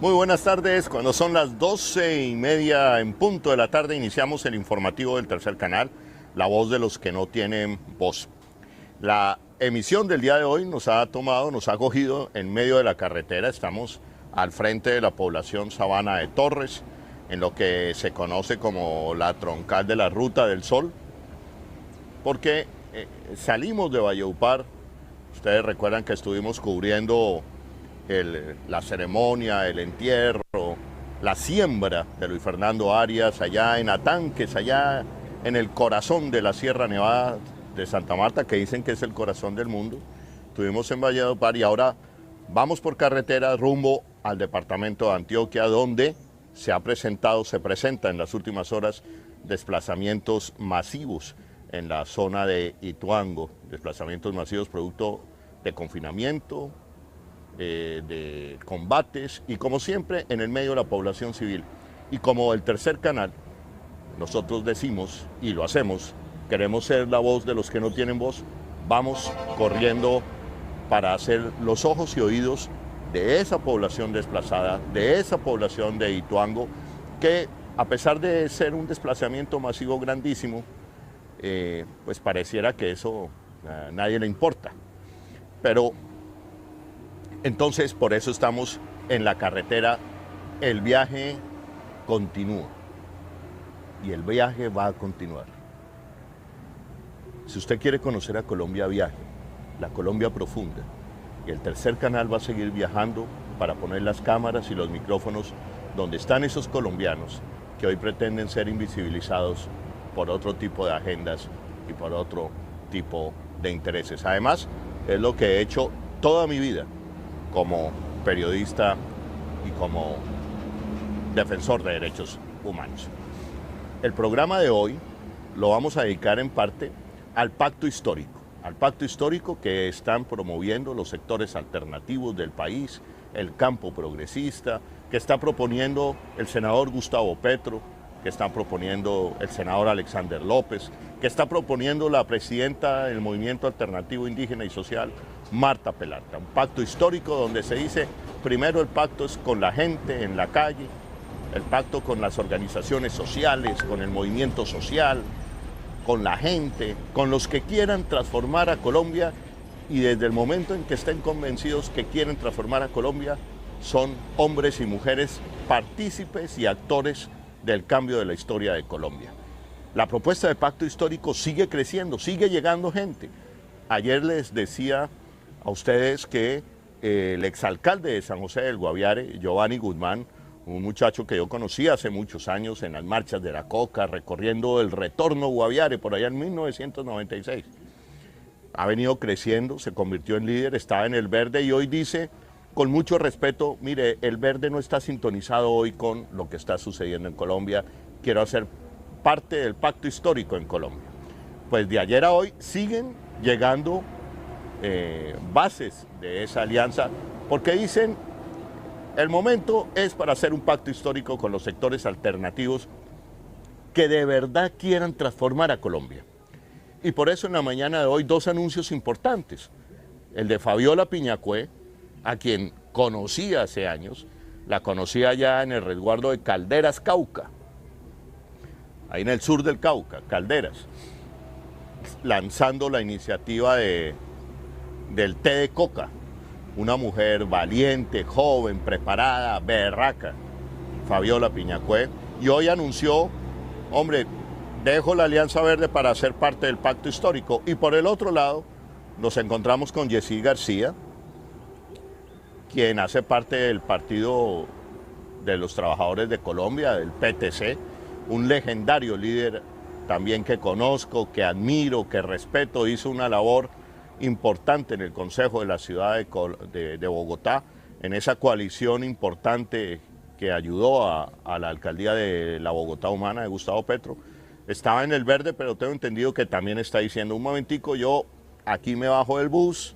Muy buenas tardes, cuando son las 12:30 en punto de la tarde iniciamos el informativo del Tercer Canal, la voz de los que no tienen voz. La emisión del día de hoy nos ha cogido en medio de la carretera, estamos al frente de la población Sabana de Torres, en lo que se conoce como la troncal de la Ruta del Sol, porque salimos de Valledupar, ustedes recuerdan que estuvimos cubriendo la ceremonia, el entierro, la siembra de Luis Fernando Arias allá en Atanques, allá en el corazón de la Sierra Nevada de Santa Marta, que dicen que es el corazón del mundo. Estuvimos en Valledupar y ahora vamos por carretera rumbo al departamento de Antioquia, donde se presenta en las últimas horas desplazamientos masivos en la zona de Ituango, desplazamientos masivos producto de confinamiento, de combates y como siempre en el medio de la población civil. Y como el Tercer Canal, nosotros decimos y lo hacemos, queremos ser la voz de los que no tienen voz, vamos corriendo para hacer los ojos y oídos de esa población desplazada, de esa población de Ituango, que a pesar de ser un desplazamiento masivo grandísimo, pues pareciera que eso a nadie le importa. Pero entonces, por eso estamos en la carretera. El viaje continúa y el viaje va a continuar. Si usted quiere conocer a Colombia, viaje, la Colombia profunda. Y el Tercer Canal va a seguir viajando para poner las cámaras y los micrófonos donde están esos colombianos que hoy pretenden ser invisibilizados por otro tipo de agendas y por otro tipo de intereses. Además, es lo que he hecho toda mi vida como periodista y como defensor de derechos humanos. El programa de hoy lo vamos a dedicar en parte al pacto histórico que están promoviendo los sectores alternativos del país, el campo progresista, que está proponiendo el senador Gustavo Petro, que está proponiendo el senador Alexander López, que está proponiendo la presidenta del Movimiento Alternativo Indígena y Social, Marta Pelarta. Un pacto histórico donde se dice, primero el pacto es con la gente en la calle, el pacto con las organizaciones sociales, con el movimiento social, con la gente, con los que quieran transformar a Colombia, y desde el momento en que estén convencidos que quieren transformar a Colombia, son hombres y mujeres partícipes y actores del cambio de la historia de Colombia. La propuesta de pacto histórico sigue creciendo, sigue llegando gente. Ayer les decía a ustedes que el exalcalde de San José del Guaviare, Giovanni Guzmán, un muchacho que yo conocí hace muchos años en las marchas de la Coca, recorriendo el retorno Guaviare por allá en 1996, ha venido creciendo, se convirtió en líder, estaba en el Verde y hoy dice, con mucho respeto, mire, el Verde no está sintonizado hoy con lo que está sucediendo en Colombia, quiero hacer parte del pacto histórico en Colombia. Pues de ayer a hoy siguen llegando bases de esa alianza, porque dicen, el momento es para hacer un pacto histórico con los sectores alternativos que de verdad quieran transformar a Colombia. Y por eso en la mañana de hoy dos anuncios importantes. El de Fabiola Piñacue, a quien conocí hace años, la conocí allá en el resguardo de Calderas, Cauca, ahí en el sur del Cauca, Calderas, lanzando la iniciativa del té de coca. Una mujer valiente, joven, preparada, berraca, Fabiola Piñacue, y hoy anunció, hombre, dejo la Alianza Verde para ser parte del pacto histórico. Y por el otro lado, nos encontramos con Yesí García, quien hace parte del Partido de los Trabajadores de Colombia, del PTC, un legendario líder también que conozco, que admiro, que respeto, hizo una labor importante en el Consejo de la Ciudad de Bogotá, en esa coalición importante que ayudó a la alcaldía de la Bogotá Humana de Gustavo Petro. Estaba en el Verde, pero tengo entendido que también está diciendo, un momentico, yo aquí me bajo del bus,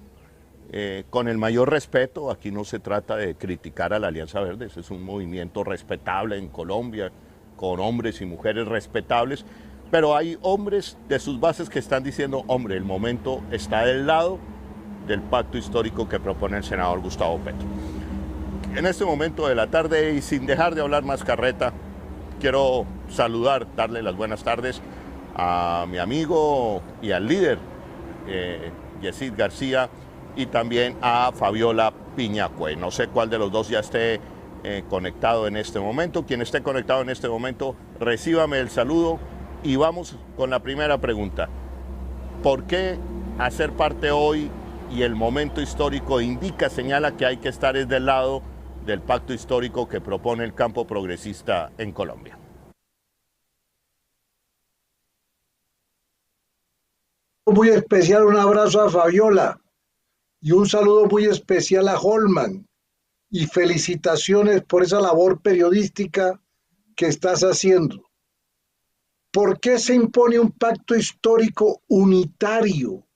con el mayor respeto, aquí no se trata de criticar a la Alianza Verde, ese es un movimiento respetable en Colombia, con hombres y mujeres respetables, pero hay hombres de sus bases que están diciendo, hombre, el momento está del lado del pacto histórico que propone el senador Gustavo Petro. En este momento de la tarde y sin dejar de hablar más carreta, quiero saludar, darle las buenas tardes a mi amigo y al líder, Yesid García, y también a Fabiola Piñacue. No sé cuál de los dos ya esté conectado en este momento. Quien esté conectado en este momento, recíbame el saludo y vamos con la primera pregunta. ¿Por qué hacer parte hoy y el momento histórico indica, señala que hay que estar del lado del pacto histórico que propone el campo progresista en Colombia? Muy especial, un abrazo a Fabiola y un saludo muy especial a Holman y felicitaciones por esa labor periodística que estás haciendo. ¿Por qué se impone un pacto histórico unitario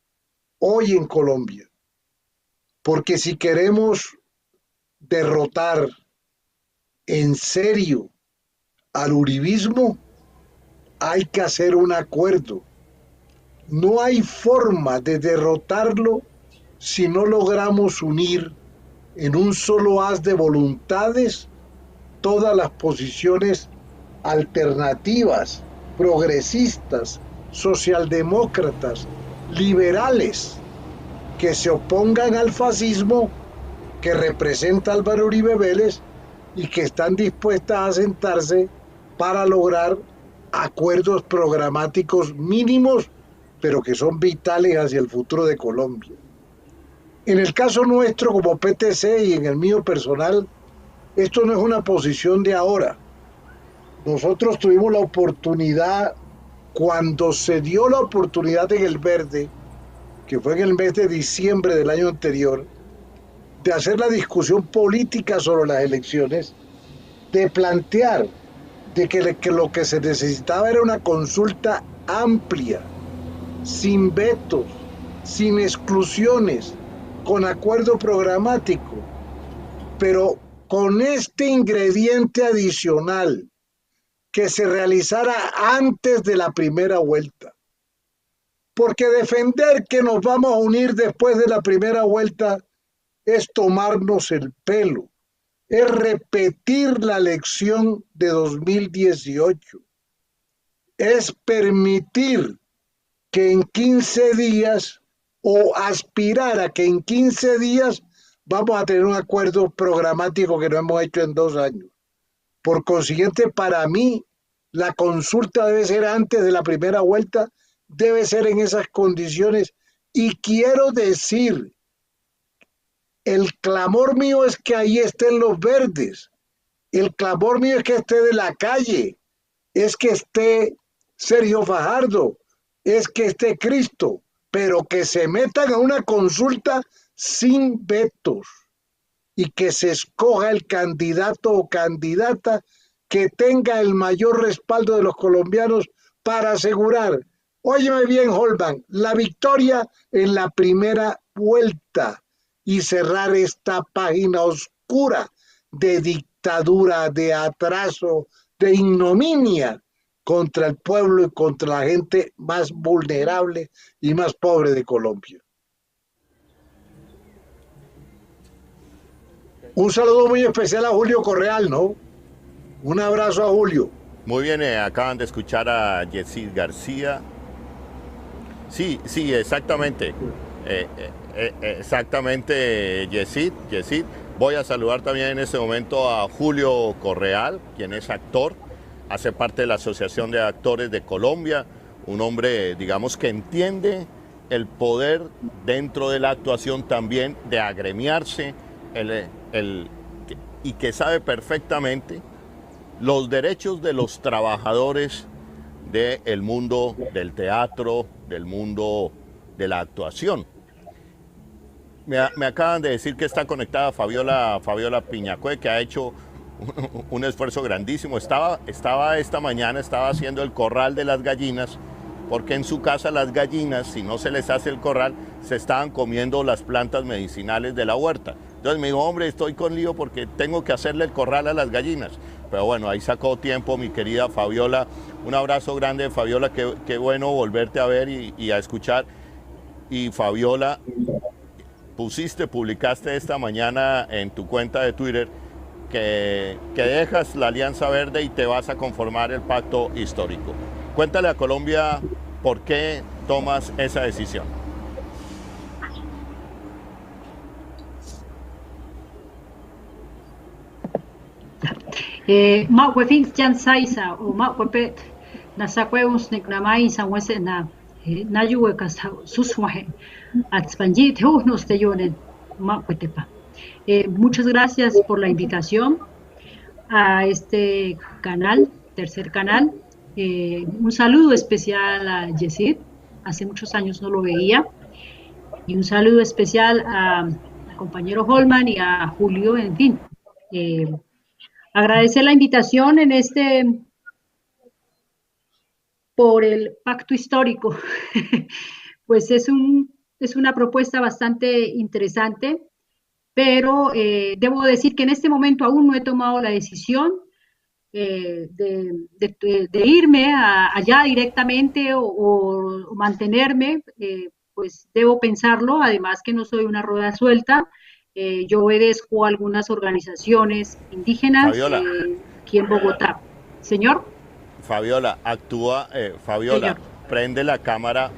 hoy en Colombia? Porque si queremos derrotar en serio al uribismo, hay que hacer un acuerdo. No hay forma de derrotarlo si no logramos unir en un solo haz de voluntades todas las posiciones alternativas, progresistas, socialdemócratas, liberales, que se opongan al fascismo que representa Álvaro Uribe Vélez y que están dispuestas a sentarse para lograr acuerdos programáticos mínimos, pero que son vitales hacia el futuro de Colombia. En el caso nuestro como PTC y en el mío personal, esto no es una posición de ahora. Nosotros tuvimos la oportunidad, cuando se dio la oportunidad en el Verde, que fue en el mes de diciembre del año anterior, de hacer la discusión política sobre las elecciones, de plantear de que lo que se necesitaba era una consulta amplia, sin vetos, sin exclusiones, con acuerdo programático, pero con este ingrediente adicional, que se realizara antes de la primera vuelta. Porque defender que nos vamos a unir después de la primera vuelta es tomarnos el pelo, es repetir la lección de 2018, es permitir que en 15 días o aspirar a que en 15 días vamos a tener un acuerdo programático que no hemos hecho en 2 años. Por consiguiente, para mí, la consulta debe ser antes de la primera vuelta, debe ser en esas condiciones. Y quiero decir, el clamor mío es que ahí estén los verdes. El clamor mío es que esté de la calle, es que esté Sergio Fajardo, es que esté Cristo, pero que se metan a una consulta sin vetos y que se escoja el candidato o candidata que tenga el mayor respaldo de los colombianos para asegurar, óyeme bien, Holman, la victoria en la primera vuelta y cerrar esta página oscura de dictadura, de atraso, de ignominia contra el pueblo y contra la gente más vulnerable y más pobre de Colombia. Un saludo muy especial a Julio Correal, ¿no? Un abrazo a Julio. Muy bien, acaban de escuchar a Yesid García. Sí, exactamente. Exactamente, Yesid. Voy a saludar también en este momento a Julio Correal, quien es actor, hace parte de la Asociación de Actores de Colombia, un hombre, digamos, que entiende el poder dentro de la actuación también de agremiarse y que sabe perfectamente los derechos de los trabajadores del mundo del teatro, del mundo de la actuación. Me acaban de decir que está conectada Fabiola Piñacue, que ha hecho un esfuerzo grandísimo. Estaba esta mañana haciendo el corral de las gallinas, porque en su casa las gallinas, si no se les hace el corral, se estaban comiendo las plantas medicinales de la huerta. Entonces me dijo, hombre, estoy con lío porque tengo que hacerle el corral a las gallinas. Pero bueno, ahí sacó tiempo mi querida Fabiola. Un abrazo grande, Fabiola, qué bueno volverte a ver y a escuchar. Y Fabiola, publicaste esta mañana en tu cuenta de Twitter que dejas la Alianza Verde y te vas a conformar el pacto histórico. Cuéntale a Colombia por qué tomas esa decisión. Mauquefin Jan Saisa o Mauquepet Nasaqueus Necnamai Sanwesena Nayuecas Suswaje Atzpanjit nos te lloren Mauquetepa. Muchas gracias por la invitación a este canal, tercer canal. Un saludo especial a Yesid, hace muchos años no lo veía, y un saludo especial al compañero Holman y a Julio, en fin. Agradecer la invitación en por el pacto histórico. Pues es una propuesta bastante interesante, pero debo decir que en este momento aún no he tomado la decisión de irme allá directamente o mantenerme, pues debo pensarlo, además que no soy una rueda suelta. Yo obedezco a algunas organizaciones indígenas aquí en Bogotá. Señor. Fabiola, actúa, Fabiola, señor. Prende la cámara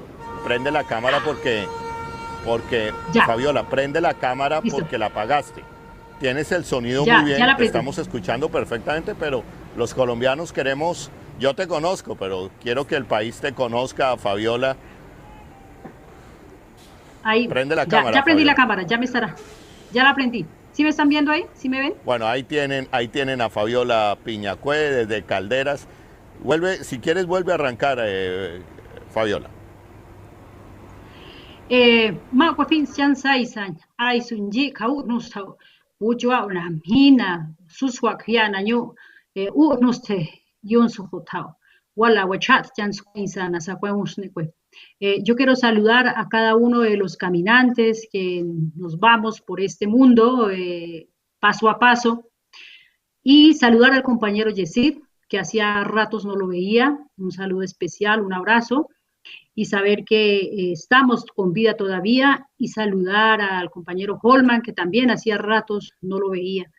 porque ya. Fabiola, prende la cámara. Listo. Porque la apagaste. Tienes el sonido muy bien, te estamos escuchando perfectamente, pero los colombianos queremos, yo te conozco, pero quiero que el país te conozca, Fabiola. Ahí, prende la cámara. Ya prendí Fabiola. La cámara, ya me estará. Ya la prendí. ¿Sí me están viendo ahí? ¿Sí me ven? Bueno, ahí tienen a Fabiola Piñacue desde Calderas. Si quieres, vuelve a arrancar, Fabiola. Makwafin Sansaisan, Aisunji, Kaunustau, Ujua, Mina, Suswak Yanaño, Unuste, Yonsuhotao, Walla Wachat, Jansuisan, Asaquemusneque. Yo quiero saludar a cada uno de los caminantes que nos vamos por este mundo paso a paso y saludar al compañero Yesid, que hacía ratos no lo veía, un saludo especial, un abrazo, y saber que estamos con vida todavía, y saludar al compañero Holman, que también hacía ratos no lo veía,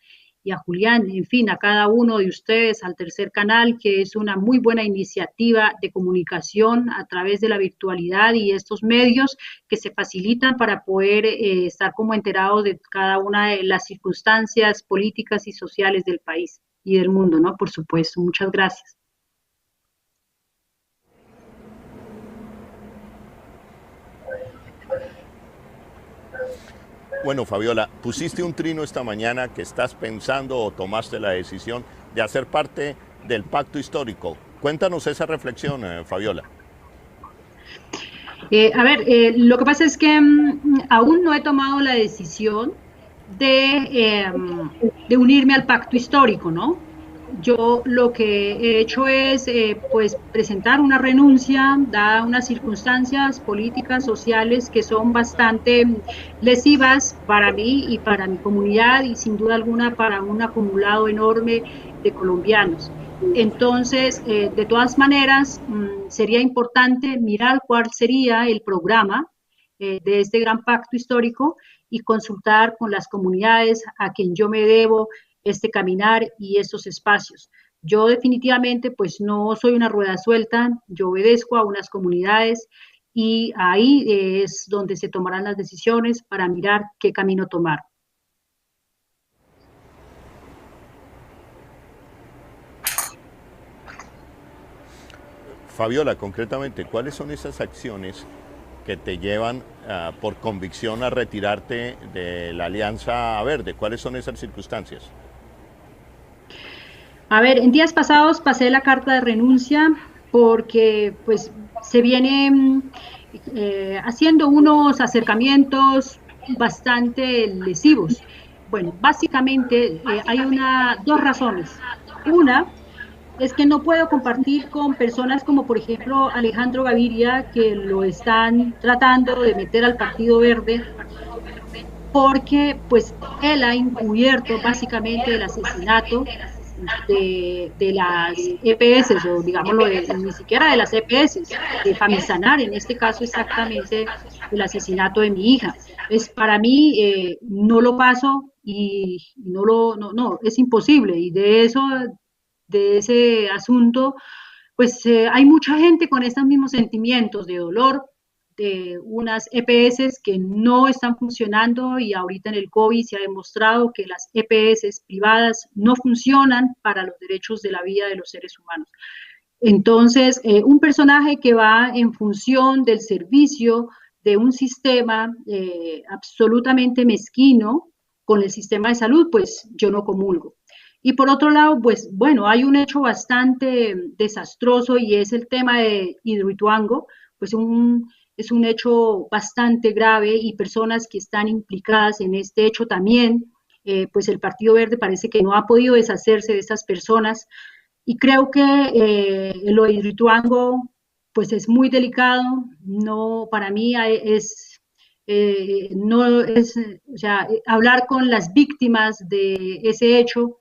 y a Julián, en fin, a cada uno de ustedes, al tercer canal, que es una muy buena iniciativa de comunicación a través de la virtualidad y estos medios que se facilitan para poder estar como enterados de cada una de las circunstancias políticas y sociales del país y del mundo, ¿no? Por supuesto. Muchas gracias. Bueno, Fabiola, pusiste un trino esta mañana que estás pensando o tomaste la decisión de hacer parte del pacto histórico. Cuéntanos esa reflexión, Fabiola. A ver, lo que pasa es que aún no he tomado la decisión de unirme al pacto histórico, ¿no? Yo lo que he hecho es pues presentar una renuncia, dadas unas circunstancias políticas, sociales que son bastante lesivas para mí y para mi comunidad y sin duda alguna para un acumulado enorme de colombianos. Entonces, de todas maneras, sería importante mirar cuál sería el programa de este gran pacto histórico y consultar con las comunidades a quien yo me debo este caminar y estos espacios. Yo definitivamente pues no soy una rueda suelta, yo obedezco a unas comunidades y ahí es donde se tomarán las decisiones para mirar qué camino tomar. Fabiola, concretamente, ¿cuáles son esas acciones que te llevan por convicción a retirarte de la Alianza Verde? ¿Cuáles son esas circunstancias? A ver, en días pasados pasé la carta de renuncia porque pues se vienen haciendo unos acercamientos bastante lesivos. Bueno, básicamente hay dos razones. Una es que no puedo compartir con personas como por ejemplo Alejandro Gaviria, que lo están tratando de meter al Partido Verde, porque pues él ha encubierto básicamente el asesinato de las EPS, o digámoslo, ni siquiera de las EPS, de Famisanar, en este caso exactamente el asesinato de mi hija. Pues para mí no lo paso y no, es imposible. Y de ese asunto, pues hay mucha gente con estos mismos sentimientos de dolor, de unas EPS que no están funcionando y ahorita en el COVID se ha demostrado que las EPS privadas no funcionan para los derechos de la vida de los seres humanos. Entonces, un personaje que va en función del servicio de un sistema absolutamente mezquino con el sistema de salud, pues yo no comulgo. Y por otro lado, pues bueno, hay un hecho bastante desastroso y es el tema de Hidroituango, pues es un hecho bastante grave y personas que están implicadas en este hecho también, pues el Partido Verde parece que no ha podido deshacerse de estas personas y creo que lo de Hidroituango pues es muy delicado, no, para mí no es, o sea, hablar con las víctimas de ese hecho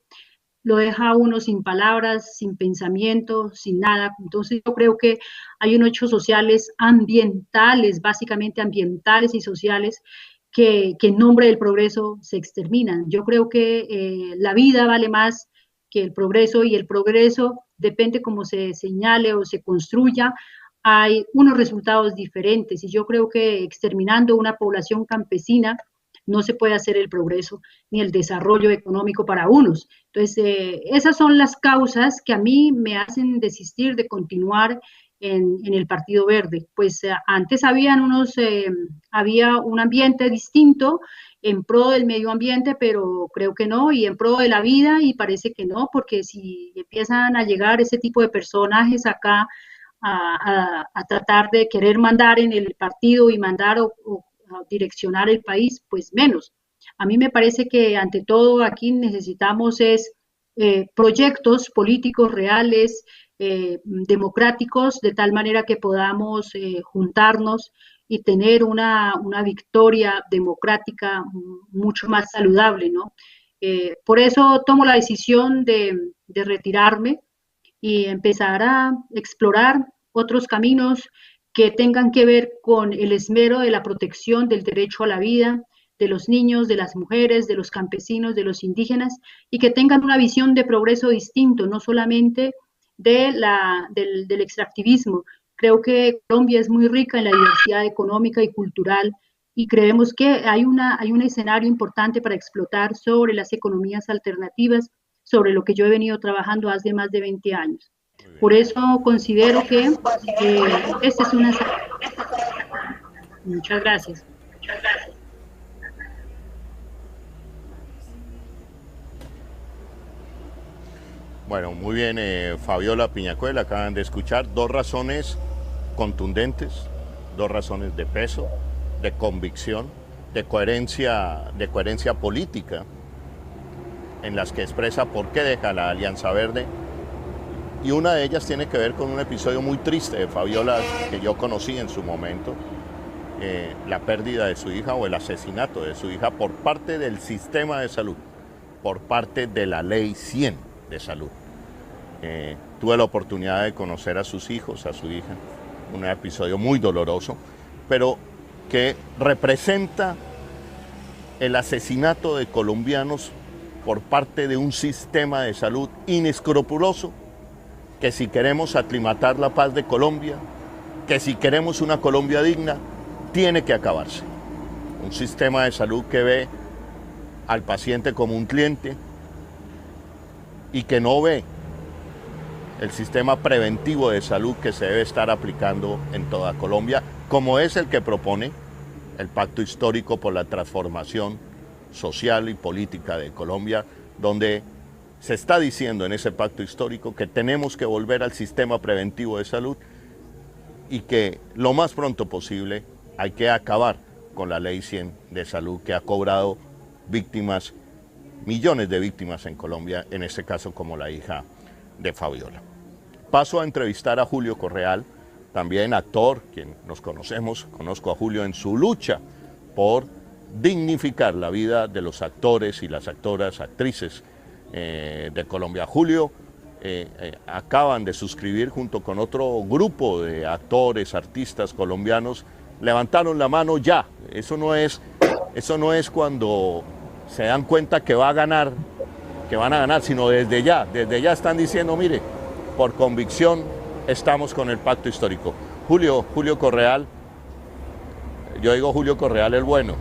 lo deja a uno sin palabras, sin pensamiento, sin nada. Entonces yo creo que hay unos hechos sociales ambientales, básicamente ambientales y sociales, que en nombre del progreso se exterminan. Yo creo que la vida vale más que el progreso y el progreso depende cómo se señale o se construya, hay unos resultados diferentes y yo creo que exterminando una población campesina no se puede hacer el progreso ni el desarrollo económico para unos. Entonces, esas son las causas que a mí me hacen desistir de continuar en el Partido Verde. Pues antes había un ambiente distinto en pro del medio ambiente, pero creo que no, y en pro de la vida, y parece que no, porque si empiezan a llegar ese tipo de personajes acá a tratar de querer mandar en el partido y mandar o direccionar el país, pues menos. A mí me parece que ante todo aquí necesitamos es proyectos políticos reales, democráticos, de tal manera que podamos juntarnos y tener una victoria democrática mucho más saludable, ¿no? Por eso tomo la decisión de retirarme y empezar a explorar otros caminos que tengan que ver con el esmero de la protección del derecho a la vida, de los niños, de las mujeres, de los campesinos, de los indígenas, y que tengan una visión de progreso distinto, no solamente del extractivismo. Creo que Colombia es muy rica en la diversidad económica y cultural y creemos que hay un escenario importante para explotar sobre las economías alternativas, sobre lo que yo he venido trabajando hace más de 20 años. Por eso considero que esta es una... Muchas gracias. Bueno, muy bien, Fabiola Piñacuel, acaban de escuchar dos razones contundentes, dos razones de peso, de convicción, de coherencia política, en las que expresa por qué deja la Alianza Verde. Y una de ellas tiene que ver con un episodio muy triste de Fabiola que yo conocí en su momento, la pérdida de su hija o el asesinato de su hija por parte del sistema de salud, por parte de la Ley 100 de salud. Tuve la oportunidad de conocer a sus hijos, a su hija, un episodio muy doloroso, pero que representa el asesinato de colombianos por parte de un sistema de salud inescrupuloso, que si queremos aclimatar la paz de Colombia, que si queremos una Colombia digna, tiene que acabarse. Un sistema de salud que ve al paciente como un cliente y que no ve el sistema preventivo de salud que se debe estar aplicando en toda Colombia, como es el que propone el Pacto Histórico por la Transformación Social y Política de Colombia, donde se está diciendo en ese pacto histórico que tenemos que volver al sistema preventivo de salud y que lo más pronto posible hay que acabar con la Ley 100 de salud que ha cobrado víctimas, millones de víctimas en Colombia, en este caso como la hija de Fabiola. Paso a entrevistar a Julio Correal, también actor, quien nos conocemos, conozco a Julio en su lucha por dignificar la vida de los actores y las actoras, actrices de Colombia. Julio acaban de suscribir junto con otro grupo de actores, artistas colombianos, levantaron la mano ya. Eso no es cuando se dan cuenta que va a ganar, que van a ganar, sino desde ya están diciendo, mire, por convicción estamos con el pacto histórico. Julio Correal, yo digo Julio Correal el bueno.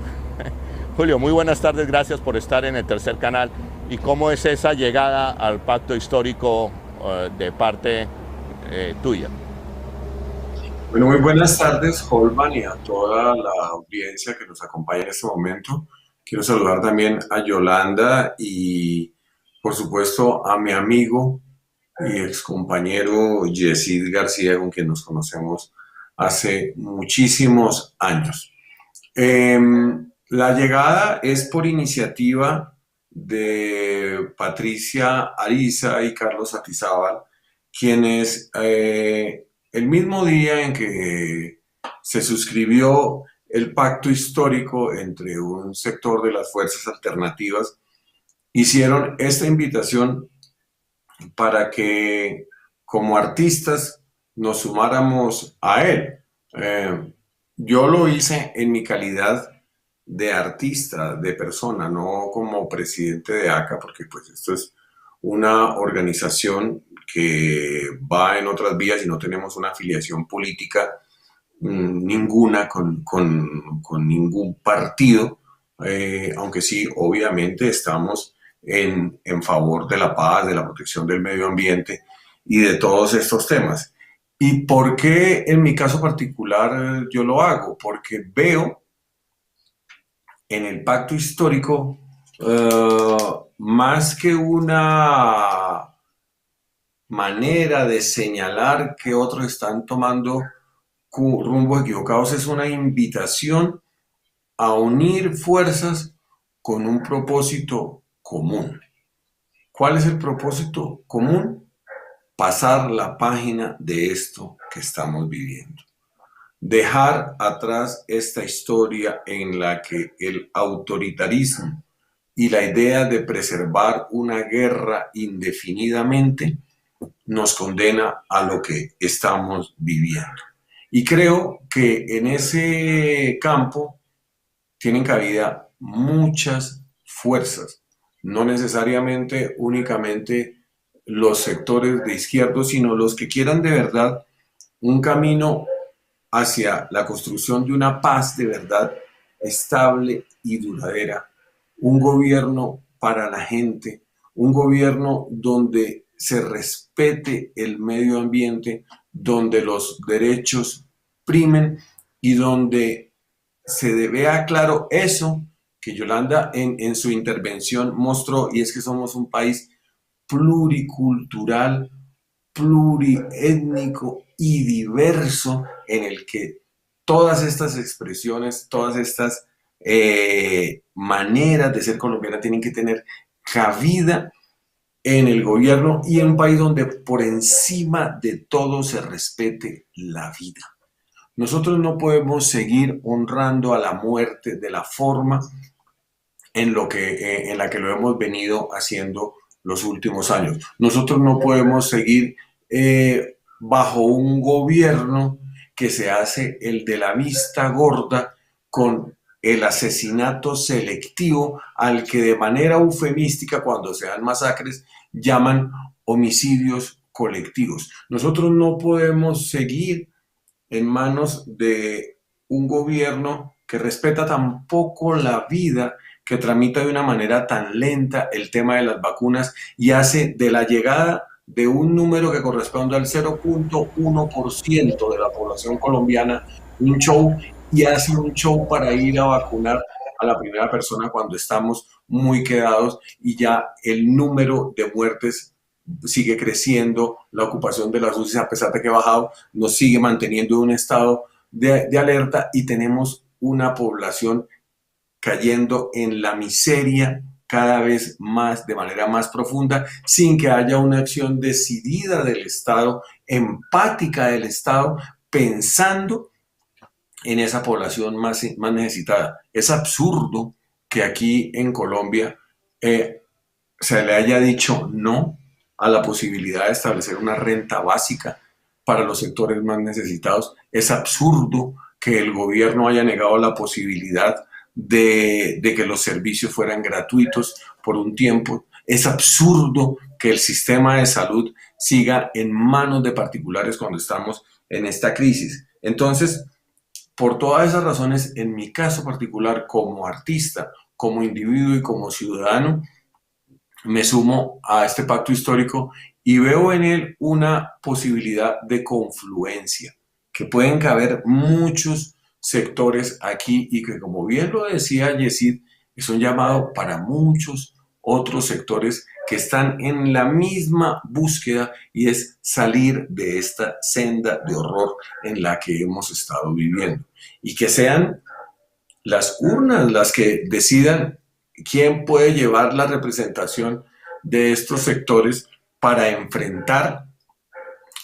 Julio, muy buenas tardes, gracias por estar en el Tercer Canal. ¿Y cómo es esa llegada al pacto histórico de parte tuya? Bueno, muy buenas tardes, Holman, y a toda la audiencia que nos acompaña en este momento. Quiero saludar también a Yolanda y, por supuesto, a mi amigo y excompañero Yesid García, con quien nos conocemos hace muchísimos años. La llegada es por iniciativa de Patricia Ariza y Carlos Atizábal, quienes el mismo día en que se suscribió el pacto histórico entre un sector de las fuerzas alternativas, hicieron esta invitación para que como artistas nos sumáramos a él. Yo lo hice en mi calidad de artista, de persona, no como presidente de ACA, porque pues esto es una organización que va en otras vías y no tenemos una afiliación política ninguna con ningún partido, aunque sí, obviamente estamos en favor de la paz, de la protección del medio ambiente y de todos estos temas. ¿Y por qué en mi caso particular yo lo hago? Porque veo en el pacto histórico más que una manera de señalar que otros están tomando rumbos equivocados, es una invitación a unir fuerzas con un propósito común. ¿Cuál es el propósito común? Pasar la página de esto que estamos viviendo. Dejar atrás esta historia en la que el autoritarismo y la idea de preservar una guerra indefinidamente nos condena a lo que estamos viviendo. Y creo que en ese campo tienen cabida muchas fuerzas, no necesariamente únicamente los sectores de izquierda, sino los que quieran de verdad un camino hacia la construcción de una paz de verdad estable y duradera, un gobierno para la gente, un gobierno donde se respete el medio ambiente, donde los derechos primen y donde se vea claro eso que Yolanda en su intervención mostró, y es que somos un país pluricultural, pluriétnico y diverso, en el que todas estas expresiones, todas estas maneras de ser colombiana tienen que tener cabida en el gobierno y en un país donde por encima de todo se respete la vida. Nosotros no podemos seguir honrando a la muerte de la forma en la que lo hemos venido haciendo los últimos años. Nosotros no podemos seguir bajo un gobierno que se hace el de la vista gorda con el asesinato selectivo al que de manera eufemística, cuando se dan masacres, llaman homicidios colectivos. Nosotros no podemos seguir en manos de un gobierno que respeta tan poco la vida, que tramita de una manera tan lenta el tema de las vacunas y hace de la llegada de un número que corresponde al 0.1% de la población colombiana un show, y hace un show para ir a vacunar a la primera persona cuando estamos muy quedados y ya el número de muertes sigue creciendo, la ocupación de las UCI, a pesar de que ha bajado, nos sigue manteniendo en un estado de alerta, y tenemos una población cayendo en la miseria cada vez más, de manera más profunda, sin que haya una acción decidida del Estado, empática del Estado, pensando en esa población más necesitada. Es absurdo que aquí en Colombia se le haya dicho no a la posibilidad de establecer una renta básica para los sectores más necesitados. Es absurdo que el gobierno haya negado la posibilidad de que los servicios fueran gratuitos por un tiempo. Es absurdo que el sistema de salud siga en manos de particulares cuando estamos en esta crisis. Entonces, por todas esas razones, en mi caso particular, como artista, como individuo y como ciudadano, me sumo a este pacto histórico y veo en él una posibilidad de confluencia, que pueden caber muchos sectores aquí y que, como bien lo decía Yesid, es un llamado para muchos otros sectores que están en la misma búsqueda, y es salir de esta senda de horror en la que hemos estado viviendo, y que sean las urnas las que decidan quién puede llevar la representación de estos sectores para enfrentar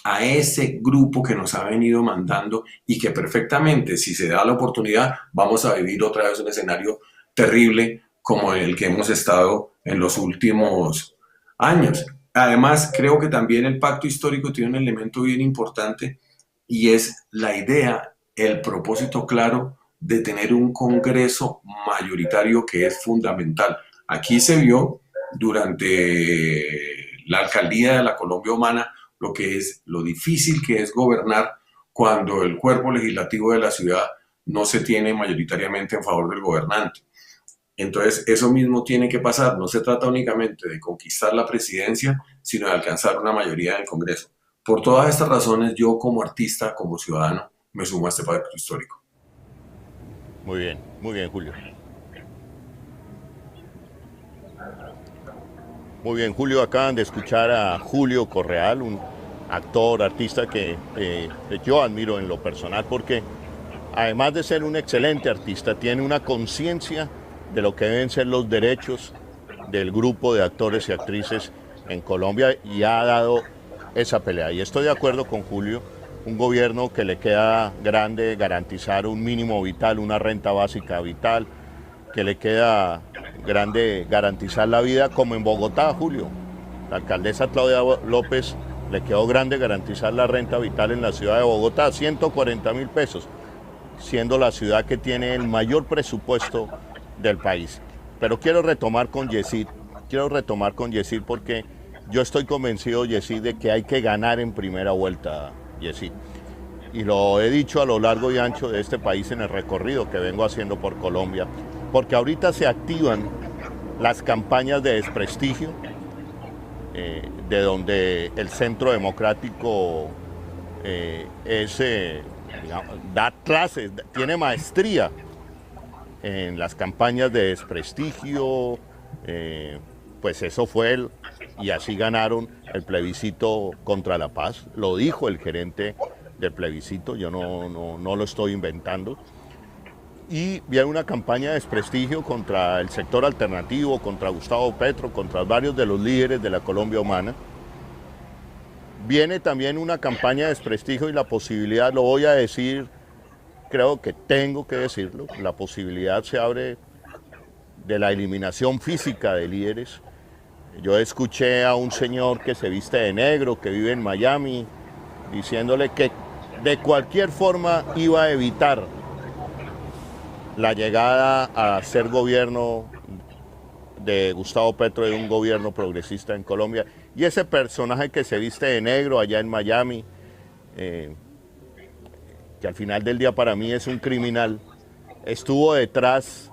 a ese grupo que nos ha venido mandando, y que perfectamente, si se da la oportunidad, vamos a vivir otra vez un escenario terrible como el que hemos estado en los últimos años. Además, creo que también el pacto histórico tiene un elemento bien importante, y es la idea, el propósito claro de tener un Congreso mayoritario, que es fundamental. Aquí se vio durante la alcaldía de la Colombia Humana lo difícil que es gobernar cuando el cuerpo legislativo de la ciudad no se tiene mayoritariamente en favor del gobernante. Entonces, eso mismo tiene que pasar. No se trata únicamente de conquistar la presidencia, sino de alcanzar una mayoría en el Congreso. Por todas estas razones, yo como artista, como ciudadano, me sumo a este pacto histórico. Muy bien, Julio. Muy bien, Julio, acaban de escuchar a Julio Correal, un actor, artista que yo admiro en lo personal, porque además de ser un excelente artista, tiene una conciencia de lo que deben ser los derechos del grupo de actores y actrices en Colombia, y ha dado esa pelea. Y estoy de acuerdo con Julio, un gobierno que le queda grande garantizar un mínimo vital, una renta básica vital, que le queda grande garantizar la vida, como en Bogotá, Julio. La alcaldesa Claudia López le quedó grande garantizar la renta vital en la ciudad de Bogotá, 140.000 pesos, siendo la ciudad que tiene el mayor presupuesto del país. Pero quiero retomar con Yesid porque yo estoy convencido, Yesid, de que hay que ganar en primera vuelta, Yesid. Y lo he dicho a lo largo y ancho de este país en el recorrido que vengo haciendo por Colombia, porque ahorita se activan las campañas de desprestigio, de donde el Centro Democrático da clases, tiene maestría en las campañas de desprestigio. Pues eso fue y así ganaron el plebiscito contra la paz. Lo dijo el gerente del plebiscito, yo no lo estoy inventando. Y viene una campaña de desprestigio contra el sector alternativo, contra Gustavo Petro, contra varios de los líderes de la Colombia Humana. Viene también una campaña de desprestigio y la posibilidad, lo voy a decir, creo que tengo que decirlo, la posibilidad se abre de la eliminación física de líderes. Yo escuché a un señor que se viste de negro, que vive en Miami, diciéndole que de cualquier forma iba a evitar la llegada a ser gobierno de Gustavo Petro, de un gobierno progresista en Colombia. Y ese personaje que se viste de negro allá en Miami, que al final del día para mí es un criminal, estuvo detrás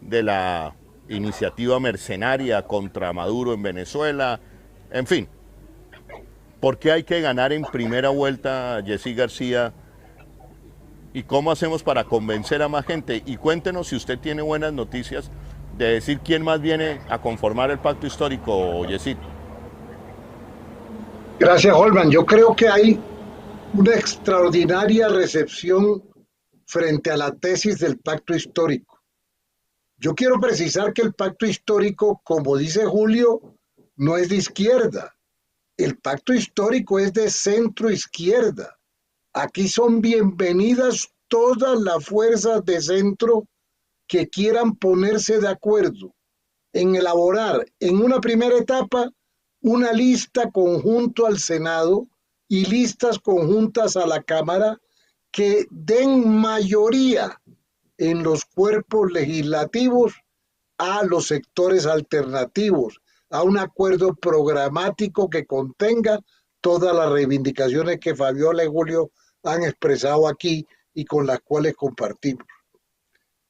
de la iniciativa mercenaria contra Maduro en Venezuela, en fin. ¿Por qué hay que ganar en primera vuelta, Yesid García? ¿Y cómo hacemos para convencer a más gente? Y cuéntenos si usted tiene buenas noticias de decir quién más viene a conformar el pacto histórico, Yesid. Gracias, Holman. Yo creo que hay una extraordinaria recepción frente a la tesis del pacto histórico. Yo quiero precisar que el pacto histórico, como dice Julio, no es de izquierda. El pacto histórico es de centro izquierda. Aquí son bienvenidas todas las fuerzas de centro que quieran ponerse de acuerdo en elaborar en una primera etapa una lista conjunta al Senado y listas conjuntas a la Cámara que den mayoría en los cuerpos legislativos a los sectores alternativos, a un acuerdo programático que contenga todas las reivindicaciones que Fabiola y Julio han expresado aquí y con las cuales compartimos.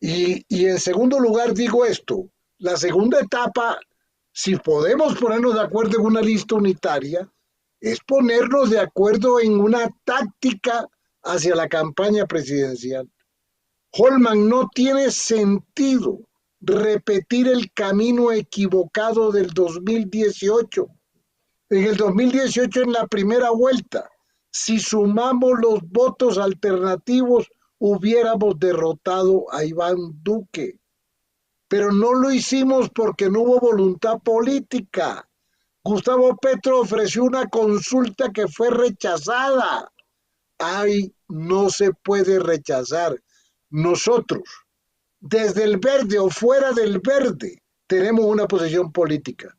Y en segundo lugar digo esto, la segunda etapa, si podemos ponernos de acuerdo en una lista unitaria, es ponernos de acuerdo en una táctica hacia la campaña presidencial. Holman, no tiene sentido repetir el camino equivocado del 2018. En el 2018, en la primera vuelta, si sumamos los votos alternativos, hubiéramos derrotado a Iván Duque. Pero no lo hicimos porque no hubo voluntad política. Gustavo Petro ofreció una consulta que fue rechazada. Ay, no se puede rechazar. Nosotros, desde el verde o fuera del verde, tenemos una posición política.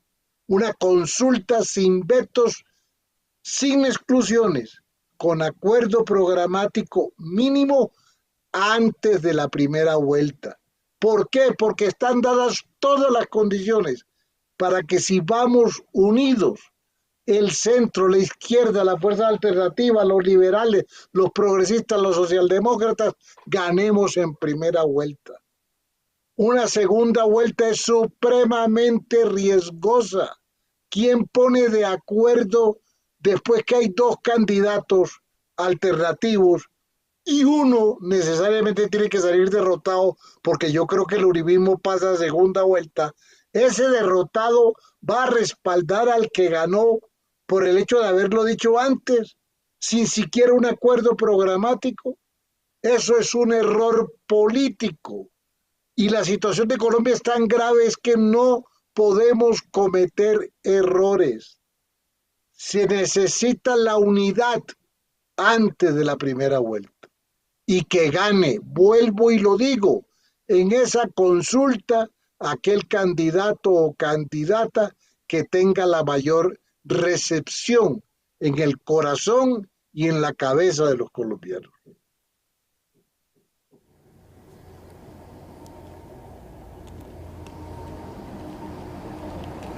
Una consulta sin vetos, sin exclusiones, con acuerdo programático mínimo antes de la primera vuelta. ¿Por qué? Porque están dadas todas las condiciones para que si vamos unidos, el centro, la izquierda, la fuerza alternativa, los liberales, los progresistas, los socialdemócratas, ganemos en primera vuelta. Una segunda vuelta es supremamente riesgosa. ¿Quién pone de acuerdo después que hay dos candidatos alternativos y uno necesariamente tiene que salir derrotado? Porque yo creo que el uribismo pasa a segunda vuelta. Ese derrotado va a respaldar al que ganó por el hecho de haberlo dicho antes, sin siquiera un acuerdo programático. Eso es un error político. Y la situación de Colombia es tan grave es que no podemos cometer errores. Se necesita la unidad antes de la primera vuelta. Y que gane, vuelvo y lo digo, en esa consulta aquel candidato o candidata que tenga la mayor recepción en el corazón y en la cabeza de los colombianos.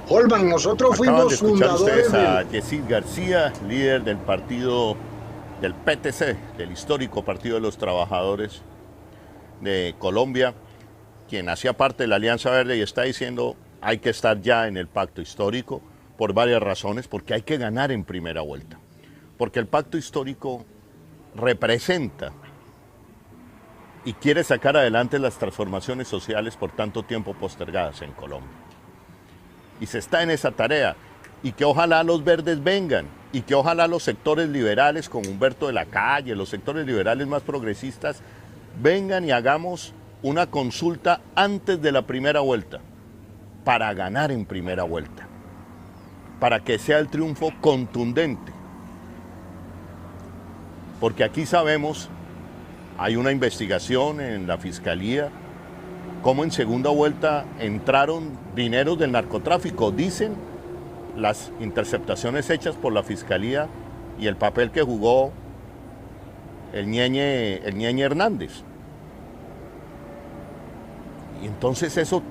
Holman, nosotros fuimos fundadores a Yesid García, líder del partido del PTC, del histórico Partido de los Trabajadores de Colombia, quien hacía parte de la Alianza Verde y está diciendo hay que estar ya en el pacto histórico por varias razones, porque hay que ganar en primera vuelta, porque el pacto histórico representa y quiere sacar adelante las transformaciones sociales por tanto tiempo postergadas en Colombia. Y se está en esa tarea, y que ojalá los verdes vengan, y que ojalá los sectores liberales como Humberto de la Calle, los sectores liberales más progresistas, vengan y hagamos una consulta antes de la primera vuelta, para ganar en primera vuelta, para que sea el triunfo contundente. Porque aquí sabemos, hay una investigación en la Fiscalía, cómo en segunda vuelta entraron dineros del narcotráfico. Dicen las interceptaciones hechas por la Fiscalía y el papel que jugó el Ñeñe Hernández. Y entonces eso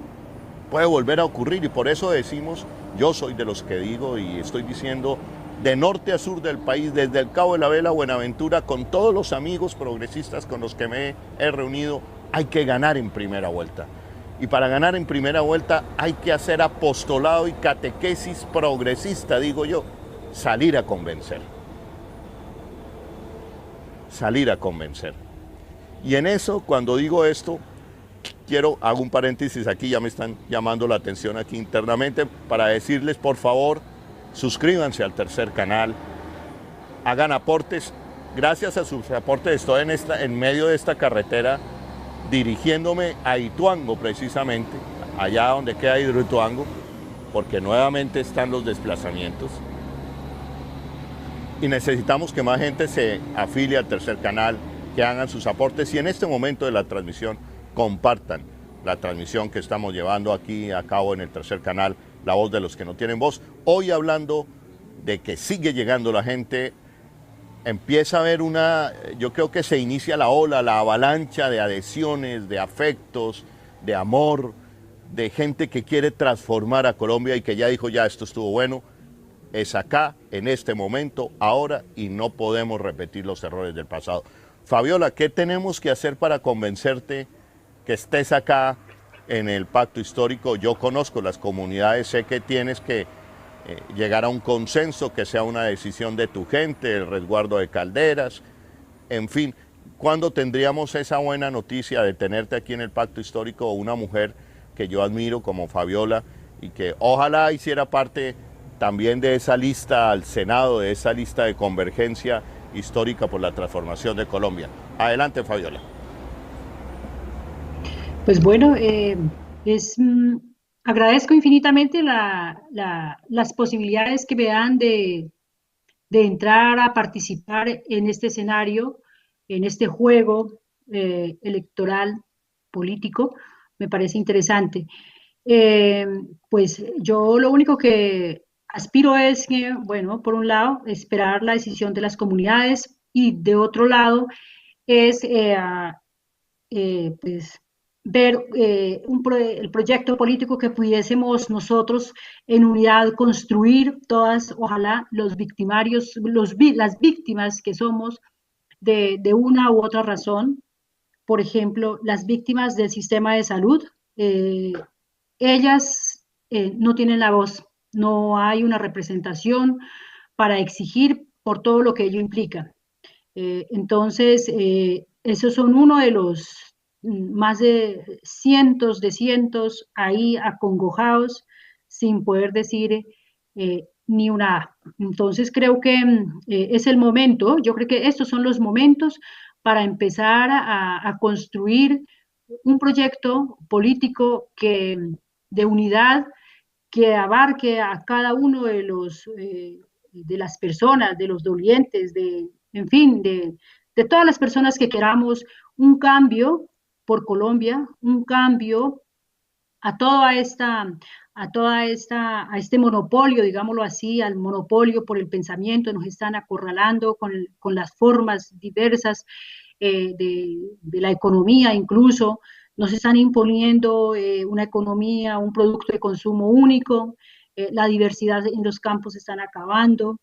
puede volver a ocurrir y por eso decimos, yo soy de los que digo y estoy diciendo, de norte a sur del país, desde el Cabo de la Vela a Buenaventura, con todos los amigos progresistas con los que me he reunido, hay que ganar en primera vuelta. Y para ganar en primera vuelta hay que hacer apostolado y catequesis progresista, digo yo, salir a convencer. Salir a convencer. Y en eso, cuando digo esto, hago un paréntesis aquí, ya me están llamando la atención aquí internamente, para decirles, por favor, suscríbanse al Tercer Canal, hagan aportes. Gracias a sus aportes estoy en medio de esta carretera, dirigiéndome a Ituango precisamente, allá donde queda Hidroituango, porque nuevamente están los desplazamientos. Y necesitamos que más gente se afilie al Tercer Canal, que hagan sus aportes y en este momento de la transmisión compartan la transmisión que estamos llevando aquí a cabo en el Tercer Canal, La Voz de los que no tienen voz. Hoy hablando de que sigue llegando la gente empieza a haber yo creo que se inicia la ola, la avalancha de adhesiones, de afectos, de amor, de gente que quiere transformar a Colombia y que ya dijo, ya esto estuvo bueno, es acá, en este momento, ahora, y no podemos repetir los errores del pasado. Fabiola, ¿qué tenemos que hacer para convencerte que estés acá en el pacto histórico? Yo conozco las comunidades, sé que tienes que llegar a un consenso, que sea una decisión de tu gente, el resguardo de calderas, en fin. ¿Cuándo tendríamos esa buena noticia de tenerte aquí en el pacto histórico, una mujer que yo admiro como Fabiola y que ojalá hiciera parte también de esa lista al Senado, de esa lista de convergencia histórica por la transformación de Colombia? Adelante, Fabiola. Pues bueno, agradezco infinitamente las posibilidades que me dan de entrar a participar en este escenario, en este juego electoral político. Me parece interesante. Pues yo lo único que aspiro es que, bueno, por un lado, esperar la decisión de las comunidades y de otro lado es pues, ver el proyecto político que pudiésemos nosotros en unidad construir todas, ojalá, los victimarios, las víctimas que somos de una u otra razón. Por ejemplo, las víctimas del sistema de salud, ellas no tienen la voz, no hay una representación para exigir por todo lo que ello implica. Entonces, esos son uno de los más de cientos ahí acongojados sin poder decir ni una A. Entonces creo que es el momento, yo creo que estos son los momentos para empezar a construir un proyecto político de unidad que abarque a cada uno de las personas, de los dolientes, en fin, de todas las personas que queramos un cambio por Colombia, un cambio a este monopolio, digámoslo así, al monopolio por el pensamiento. Nos están acorralando con las formas diversas de la economía, incluso nos están imponiendo una economía, un producto de consumo único, la diversidad en los campos se están acabando.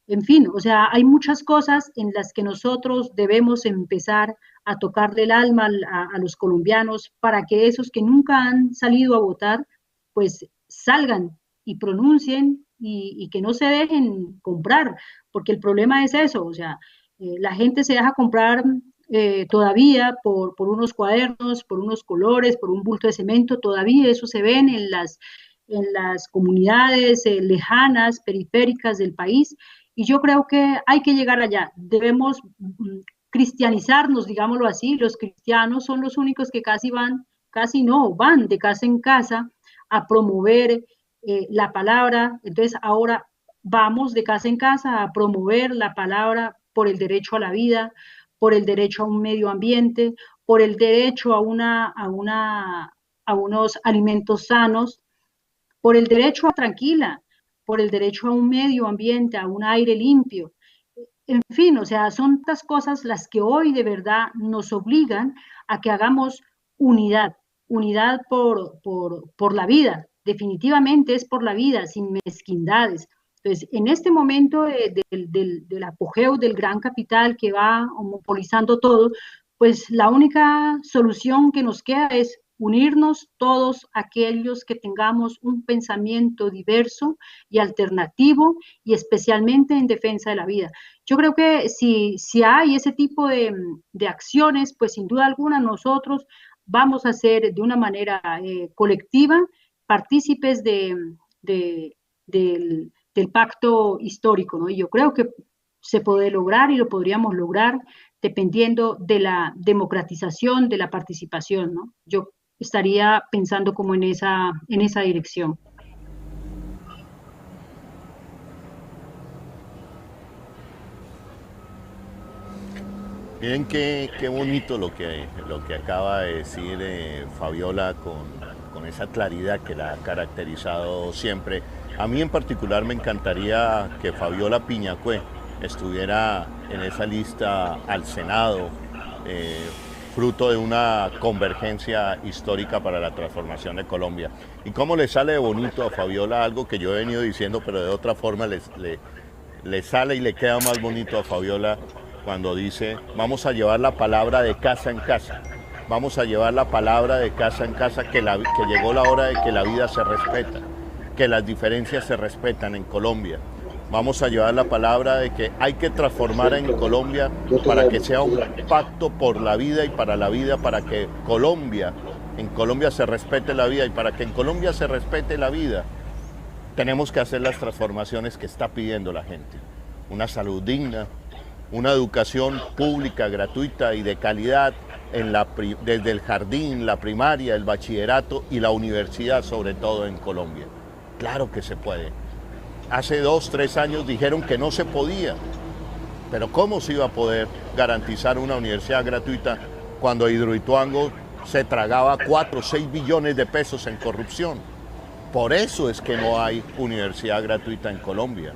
En fin, o sea, hay muchas cosas en las que nosotros debemos empezar a tocarle el alma a los colombianos para que esos que nunca han salido a votar, pues salgan y pronuncien y que no se dejen comprar, porque el problema es eso, o sea, la gente se deja comprar todavía por unos cuadernos, por unos colores, por un bulto de cemento, todavía eso se ven en las comunidades lejanas, periféricas del país, y yo creo que hay que llegar allá. Debemos cristianizarnos, digámoslo así. Los cristianos son los únicos que van de casa en casa a promover la palabra. Entonces ahora vamos de casa en casa a promover la palabra por el derecho a la vida, por el derecho a un medio ambiente, por el derecho a unos alimentos sanos, por el derecho a tranquila, por el derecho a un medio ambiente, a un aire limpio. En fin, o sea, son estas cosas las que hoy de verdad nos obligan a que hagamos unidad por la vida. Definitivamente es por la vida, sin mezquindades. Entonces, en este momento del apogeo del gran capital que va monopolizando todo, pues la única solución que nos queda es unirnos todos aquellos que tengamos un pensamiento diverso y alternativo y especialmente en defensa de la vida. Yo creo que si hay ese tipo de acciones, pues sin duda alguna nosotros vamos a ser de una manera colectiva partícipes del pacto histórico, ¿no? Y yo creo que se puede lograr y lo podríamos lograr dependiendo de la democratización, de la participación, ¿no? Yo estaría pensando como en esa dirección. Miren qué bonito lo que acaba de decir Fabiola con esa claridad que la ha caracterizado siempre. A mí en particular me encantaría que Fabiola Piñacue estuviera en esa lista al Senado, fruto de una convergencia histórica para la transformación de Colombia. ¿Y cómo le sale de bonito a Fabiola algo que yo he venido diciendo, pero de otra forma le sale y le queda más bonito a Fabiola cuando dice: vamos a llevar la palabra de casa en casa, vamos a llevar la palabra de casa en casa, que llegó la hora de que la vida se respeta, que las diferencias se respetan en Colombia. Vamos a llevar la palabra de que hay que transformar en Colombia para que sea un pacto por la vida y para que en Colombia se respete la vida, y para que en Colombia se respete la vida, tenemos que hacer las transformaciones que está pidiendo la gente. Una salud digna, una educación pública, gratuita y de calidad desde el jardín, la primaria, el bachillerato y la universidad, sobre todo en Colombia. Claro que se puede. Hace 2, 3 años dijeron que no se podía, pero ¿cómo se iba a poder garantizar una universidad gratuita cuando Hidroituango se tragaba 4 o 6 billones de pesos en corrupción? Por eso es que no hay universidad gratuita en Colombia.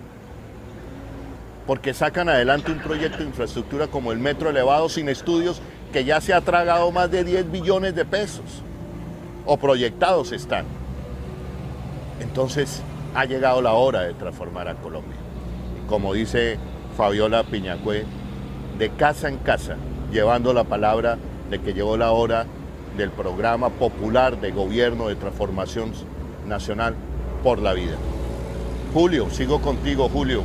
Porque sacan adelante un proyecto de infraestructura como el metro elevado sin estudios, que ya se ha tragado más de 10 billones de pesos, o proyectados están. Entonces, ha llegado la hora de transformar a Colombia. Y como dice Fabiola Piñacue, de casa en casa, llevando la palabra de que llegó la hora del programa popular de gobierno de transformación nacional por la vida. Julio, sigo contigo, Julio.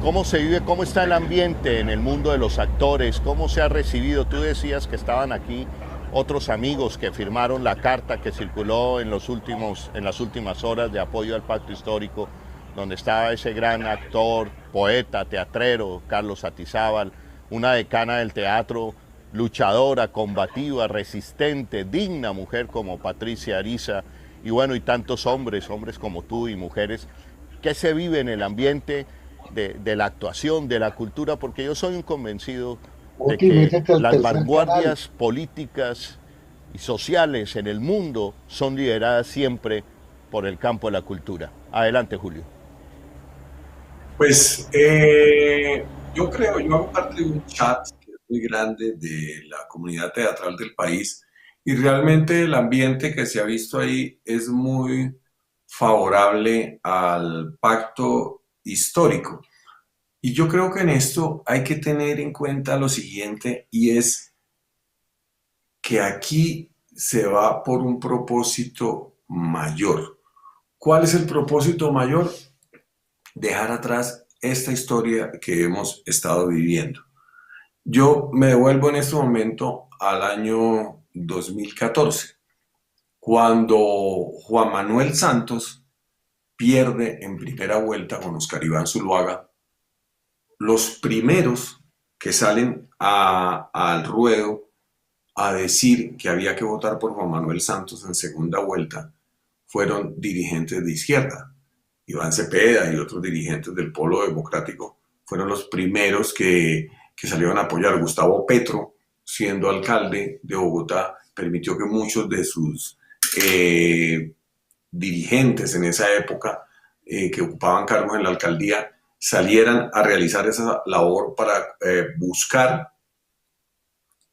¿Cómo se vive, cómo está el ambiente en el mundo de los actores? ¿Cómo se ha recibido? Tú decías que estaban aquí otros amigos que firmaron la carta que circuló en las últimas horas de apoyo al pacto histórico, donde estaba ese gran actor, poeta, teatrero, Carlos Atizábal, una decana del teatro, luchadora, combativa, resistente, digna mujer como Patricia Ariza, y bueno, y tantos hombres como tú y mujeres. ¿Qué se vive en el ambiente de la actuación, de la cultura? Porque yo soy un convencido de que las vanguardias políticas y sociales en el mundo son lideradas siempre por el campo de la cultura. Adelante, Julio. Pues yo hago parte de un chat que es muy grande de la comunidad teatral del país, y realmente el ambiente que se ha visto ahí es muy favorable al pacto histórico. Y yo creo que en esto hay que tener en cuenta lo siguiente, y es que aquí se va por un propósito mayor. ¿Cuál es el propósito mayor? Dejar atrás esta historia que hemos estado viviendo. Yo me devuelvo en este momento al año 2014, cuando Juan Manuel Santos pierde en primera vuelta con Oscar Iván Zuluaga. Los primeros que salen al ruedo a decir que había que votar por Juan Manuel Santos en segunda vuelta fueron dirigentes de izquierda. Iván Cepeda y otros dirigentes del Polo Democrático fueron los primeros que salieron a apoyar. Gustavo Petro, siendo alcalde de Bogotá, permitió que muchos de sus dirigentes en esa época, que ocupaban cargos en la alcaldía, salieran a realizar esa labor para buscar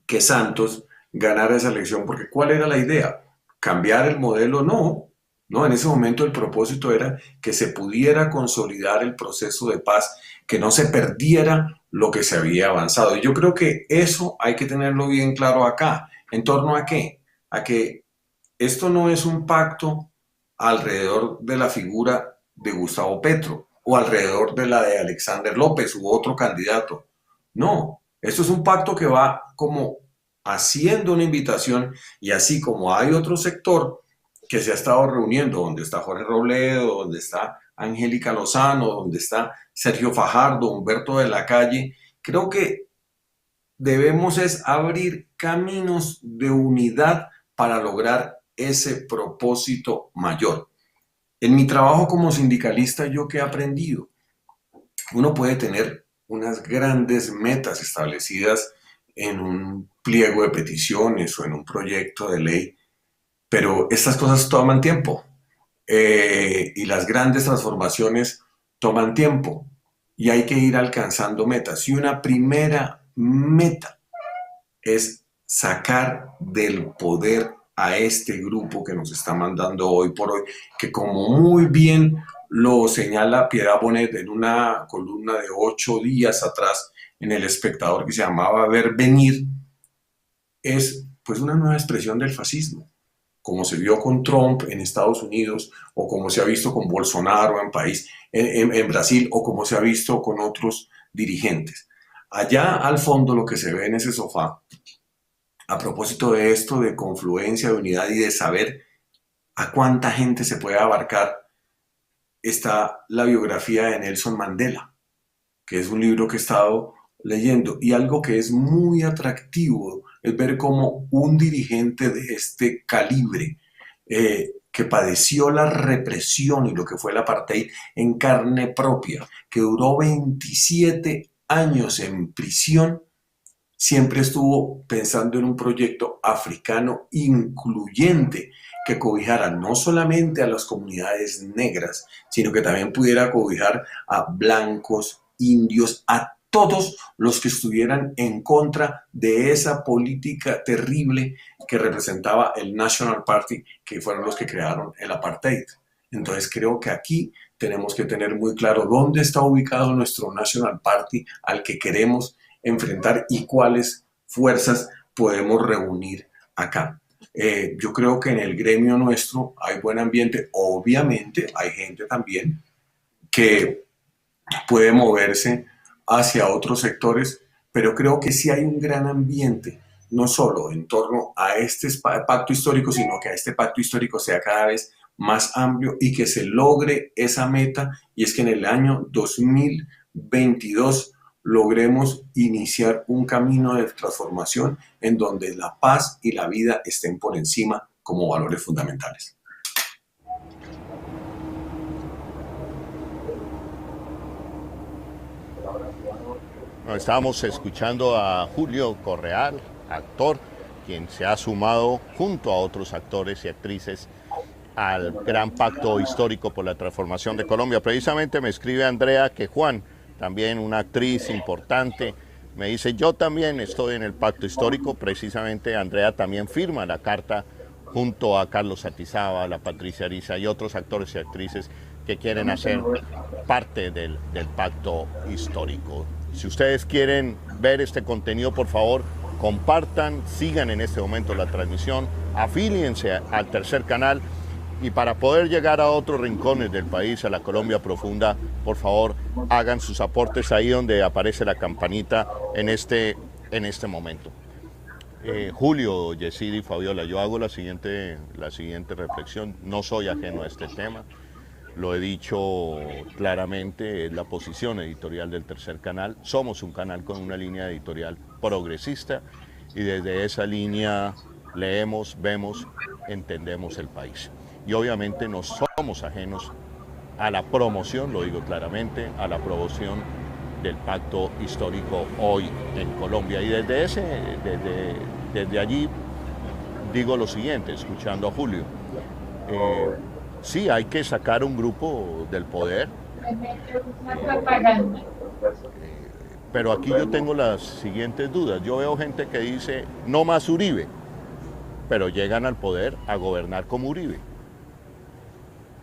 que Santos ganara esa elección. Porque ¿cuál era la idea? ¿Cambiar el modelo? No, en ese momento el propósito era que se pudiera consolidar el proceso de paz, que no se perdiera lo que se había avanzado. Y yo creo que eso hay que tenerlo bien claro acá. ¿En torno a qué? A que esto no es un pacto alrededor de la figura de Gustavo Petro o alrededor de la de Alexander López u otro candidato. No, esto es un pacto que va como haciendo una invitación, y así como hay otro sector que se ha estado reuniendo, donde está Jorge Robledo, donde está Angélica Lozano, donde está Sergio Fajardo, Humberto de la Calle, creo que debemos es abrir caminos de unidad para lograr ese propósito mayor. En mi trabajo como sindicalista, ¿yo qué he aprendido? Uno puede tener unas grandes metas establecidas en un pliego de peticiones o en un proyecto de ley, pero estas cosas toman tiempo, y las grandes transformaciones toman tiempo. y hay que ir alcanzando metas. Y una primera meta es sacar del poder a este grupo que nos está mandando hoy por hoy, que como muy bien lo señala Piedad Bonet en una columna de 8 días atrás en El Espectador que se llamaba Ver Venir, es pues una nueva expresión del fascismo, como se vio con Trump en Estados Unidos, o como se ha visto con Bolsonaro en Brasil, o como se ha visto con otros dirigentes. Allá al fondo lo que se ve en ese sofá, a propósito de esto, de confluencia, de unidad y de saber a cuánta gente se puede abarcar, está la biografía de Nelson Mandela, que es un libro que he estado leyendo, y algo que es muy atractivo es ver cómo un dirigente de este calibre, que padeció la represión y lo que fue el apartheid en carne propia, que duró 27 años en prisión, siempre estuvo pensando en un proyecto africano incluyente que cobijara no solamente a las comunidades negras, sino que también pudiera cobijar a blancos, indios, a todos los que estuvieran en contra de esa política terrible que representaba el National Party, que fueron los que crearon el apartheid. Entonces creo que aquí tenemos que tener muy claro dónde está ubicado nuestro National Party al que queremos enfrentar y cuáles fuerzas podemos reunir acá. Yo creo que en el gremio nuestro hay buen ambiente. Obviamente hay gente también que puede moverse hacia otros sectores, pero creo que sí hay un gran ambiente, no solo en torno a este pacto histórico, sino que a este pacto histórico sea cada vez más amplio y que se logre esa meta, y es que en el año 2022 logremos iniciar un camino de transformación en donde la paz y la vida estén por encima como valores fundamentales. Estábamos escuchando a Julio Correal, actor, quien se ha sumado junto a otros actores y actrices al gran pacto histórico por la transformación de Colombia. Precisamente me escribe Andrea que Juan, también una actriz importante, me dice, yo también estoy en el pacto histórico. Precisamente Andrea también firma la carta junto a Carlos Atizábal, a Patricia Ariza y otros actores y actrices que quieren hacer parte del pacto histórico. Si ustedes quieren ver este contenido, por favor, compartan, sigan en este momento la transmisión, afíliense al Tercer Canal, y para poder llegar a otros rincones del país, a la Colombia profunda, por favor, hagan sus aportes ahí donde aparece la campanita en este momento. Julio, Yesida y Fabiola, yo hago la siguiente reflexión. No soy ajeno a este tema. Lo he dicho claramente, es la posición editorial del Tercer Canal. Somos un canal con una línea editorial progresista y desde esa línea leemos, vemos, entendemos el país. Y obviamente no somos ajenos a la promoción, lo digo claramente, a la promoción del pacto histórico hoy en Colombia. Y desde allí digo lo siguiente, escuchando a Julio. Sí, hay que sacar un grupo del poder, pero aquí yo tengo las siguientes dudas. Yo veo gente que dice, no más Uribe, pero llegan al poder a gobernar como Uribe.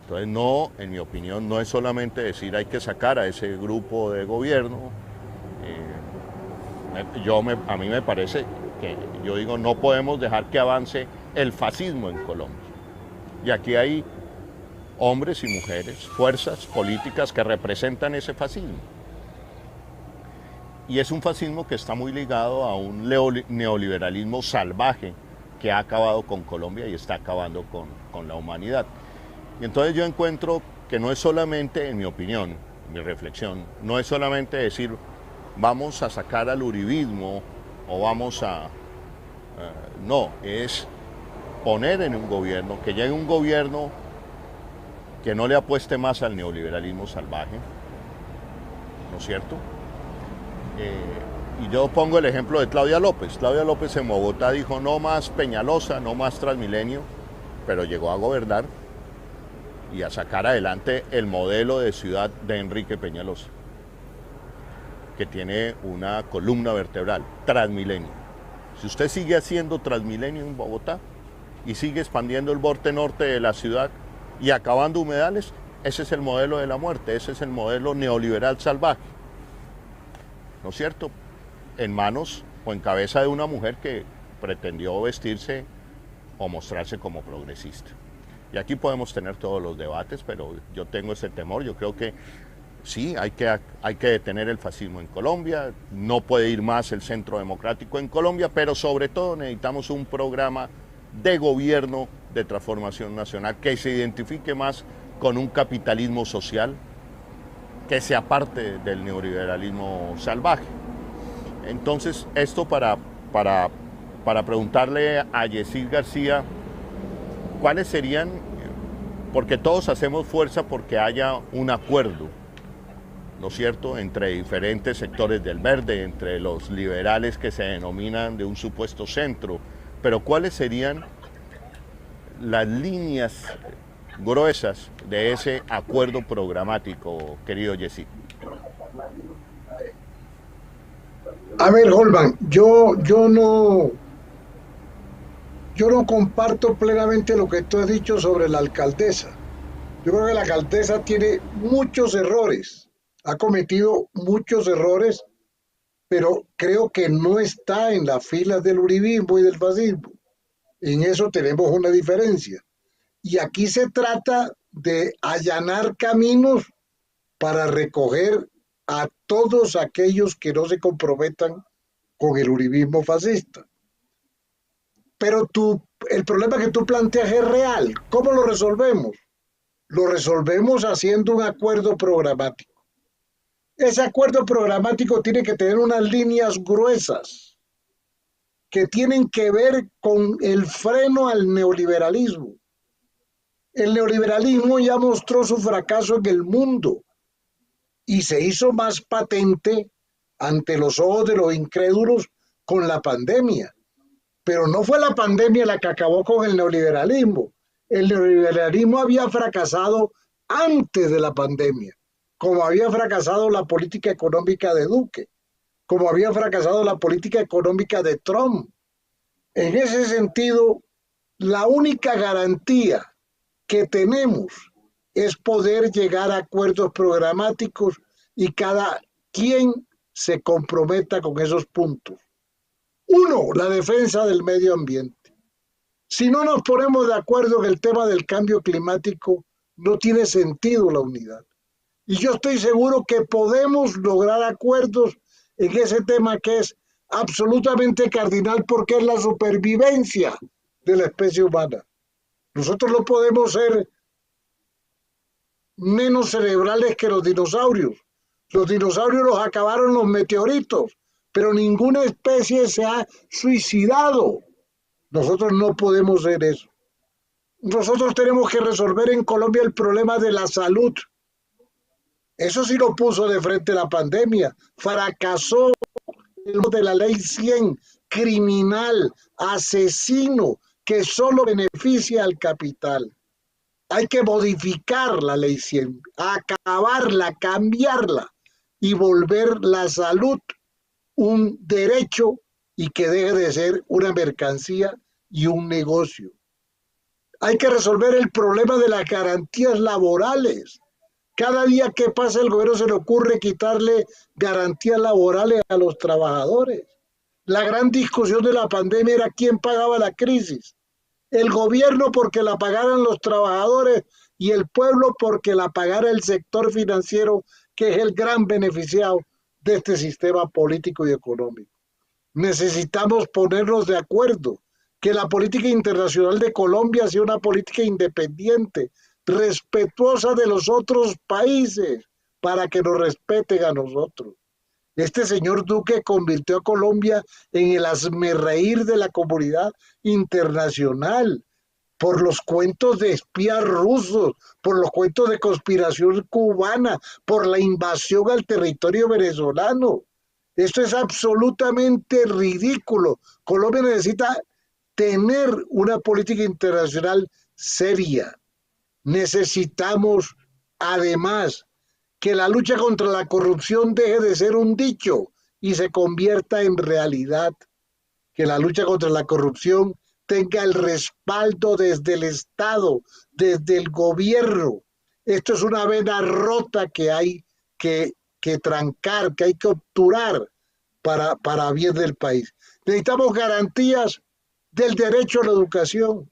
Entonces no, en mi opinión, no es solamente decir hay que sacar a ese grupo de gobierno. A mí me parece que, yo digo, no podemos dejar que avance el fascismo en Colombia. Y aquí hay hombres y mujeres, fuerzas políticas que representan ese fascismo. Y es un fascismo que está muy ligado a un neoliberalismo salvaje que ha acabado con Colombia y está acabando con la humanidad. Y entonces yo encuentro que no es solamente, en mi opinión, mi reflexión, no es solamente decir vamos a sacar al uribismo o vamos a... no, es poner en un gobierno, que llegue un gobierno que no le apueste más al neoliberalismo salvaje, ¿no es cierto? Y yo pongo el ejemplo de Claudia López. Claudia López en Bogotá dijo no más Peñalosa, no más Transmilenio, pero llegó a gobernar y a sacar adelante el modelo de ciudad de Enrique Peñalosa. que tiene una columna vertebral, Transmilenio. Si usted sigue haciendo Transmilenio en Bogotá y sigue expandiendo el borde norte de la ciudad y acabando humedales, ese es el modelo de la muerte, ese es el modelo neoliberal salvaje, ¿no es cierto? En manos o en cabeza de una mujer que pretendió vestirse o mostrarse como progresista. Y aquí podemos tener todos los debates, pero yo tengo ese temor. Yo creo que sí, hay que detener el fascismo en Colombia, no puede ir más el centro democrático en Colombia, pero sobre todo necesitamos un programa de gobierno de transformación nacional que se identifique más con un capitalismo social que sea parte del neoliberalismo salvaje. Entonces, esto para preguntarle a Yesid García, ¿cuáles serían? Porque todos hacemos fuerza porque haya un acuerdo, ¿no es cierto?, entre diferentes sectores del verde, entre los liberales que se denominan de un supuesto centro, pero ¿cuáles serían las líneas gruesas de ese acuerdo programático, querido Yesid? A ver, Holman, yo no comparto plenamente lo que tú has dicho sobre la alcaldesa. Yo creo que la alcaldesa tiene muchos errores, ha cometido muchos errores, pero creo que no está en las filas del uribismo y del fascismo. En eso tenemos una diferencia. Y aquí se trata de allanar caminos para recoger a todos aquellos que no se comprometan con el uribismo fascista. Pero el problema que tú planteas es real. ¿Cómo lo resolvemos? Lo resolvemos haciendo un acuerdo programático. Ese acuerdo programático tiene que tener unas líneas gruesas que tienen que ver con el freno al neoliberalismo. El neoliberalismo ya mostró su fracaso en el mundo y se hizo más patente ante los ojos de los incrédulos con la pandemia. Pero no fue la pandemia la que acabó con el neoliberalismo. El neoliberalismo había fracasado antes de la pandemia, como había fracasado la política económica de Duque, como había fracasado la política económica de Trump. En ese sentido, la única garantía que tenemos es poder llegar a acuerdos programáticos y cada quien se comprometa con esos puntos. Uno, la defensa del medio ambiente. Si no nos ponemos de acuerdo en el tema del cambio climático, no tiene sentido la unidad. Y yo estoy seguro que podemos lograr acuerdos en ese tema que es absolutamente cardinal porque es la supervivencia de la especie humana. Nosotros no podemos ser menos cerebrales que los dinosaurios. Los dinosaurios los acabaron los meteoritos, pero ninguna especie se ha suicidado. Nosotros no podemos ser eso. Nosotros tenemos que resolver en Colombia el problema de la salud. Eso sí lo puso de frente la pandemia. Fracasó el de la ley 100, criminal, asesino, que solo beneficia al capital. Hay que modificar la ley 100, acabarla, cambiarla y volver la salud un derecho y que deje de ser una mercancía y un negocio. Hay que resolver el problema de las garantías laborales. Cada día que pasa el gobierno se le ocurre quitarle garantías laborales a los trabajadores. La gran discusión de la pandemia era quién pagaba la crisis. El gobierno porque la pagaran los trabajadores y el pueblo porque la pagara el sector financiero, que es el gran beneficiado de este sistema político y económico. Necesitamos ponernos de acuerdo que la política internacional de Colombia sea una política independiente, respetuosa de los otros países, para que nos respeten a nosotros. Este señor Duque convirtió a Colombia en el hazmerreír de la comunidad internacional por los cuentos de espías rusos, por los cuentos de conspiración cubana, por la invasión al territorio venezolano. Esto es absolutamente ridículo. Colombia necesita tener una política internacional seria. Necesitamos, además, que la lucha contra la corrupción deje de ser un dicho y se convierta en realidad, que la lucha contra la corrupción tenga el respaldo desde el Estado, desde el gobierno. Esto es una vena rota que hay que trancar, que hay que obturar para bien del país. Necesitamos garantías del derecho a la educación.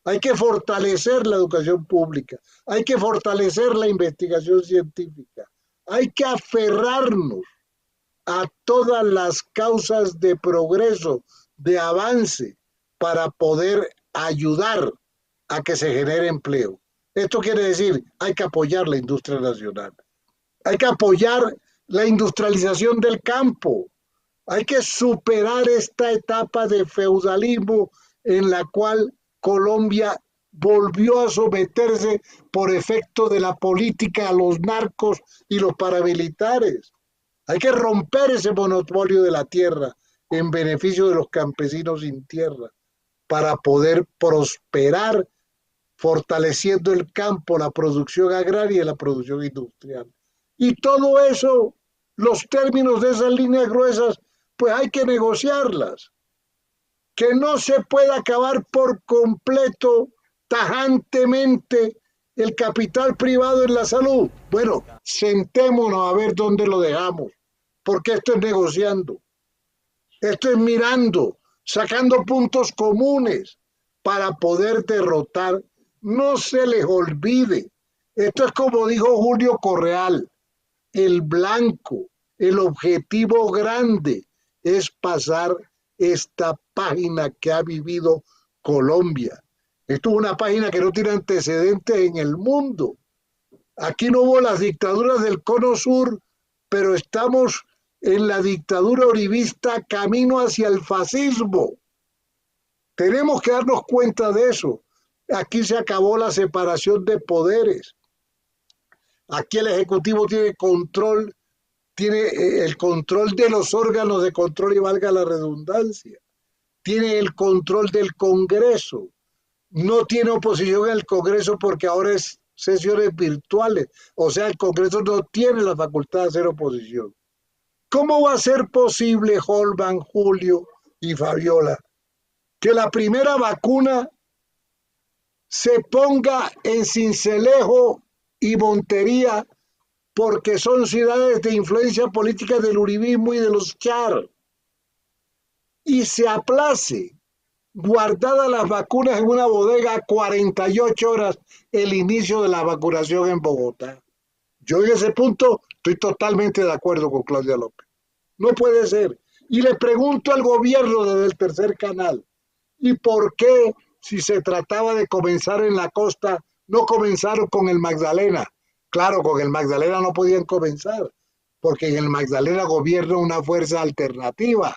Hay que fortalecer la educación pública, hay que fortalecer la investigación científica, hay que aferrarnos a todas las causas de progreso, de avance, para poder ayudar a que se genere empleo. Esto quiere decir, hay que apoyar la industria nacional, hay que apoyar la industrialización del campo, hay que superar esta etapa de feudalismo en la cual Colombia volvió a someterse por efecto de la política a los narcos y los paramilitares. Hay que romper ese monopolio de la tierra en beneficio de los campesinos sin tierra para poder prosperar fortaleciendo el campo, la producción agraria y la producción industrial. Y todo eso, los términos de esas líneas gruesas, pues hay que negociarlas. Que no se pueda acabar por completo, tajantemente, el capital privado en la salud. Bueno, sentémonos a ver dónde lo dejamos, porque esto es negociando, esto es mirando, sacando puntos comunes para poder derrotar. No se les olvide, esto es como dijo Julio Correal, el blanco, el objetivo grande es pasar esta página que ha vivido Colombia. Esto es una página que no tiene antecedentes en el mundo. Aquí no hubo las dictaduras del Cono Sur, pero estamos en la dictadura uribista camino hacia el fascismo. Tenemos que darnos cuenta de eso. Aquí se acabó la separación de poderes. Aquí el Ejecutivo tiene control, tiene el control de los órganos de control y valga la redundancia. Tiene el control del Congreso. No tiene oposición en el Congreso porque ahora es sesiones virtuales. O sea, el Congreso no tiene la facultad de hacer oposición. ¿Cómo va a ser posible, Holman, Julio y Fabiola, que la primera vacuna se ponga en Sincelejo y Montería porque son ciudades de influencia política del uribismo y de los char, y se aplace, guardadas las vacunas en una bodega 48 horas, el inicio de la vacunación en Bogotá? Yo en ese punto estoy totalmente de acuerdo con Claudia López. No puede ser. Y le pregunto al gobierno desde el tercer canal, ¿y por qué, si se trataba de comenzar en la costa, no comenzaron con el Magdalena? Claro, con el Magdalena no podían comenzar, porque en el Magdalena gobierna una fuerza alternativa,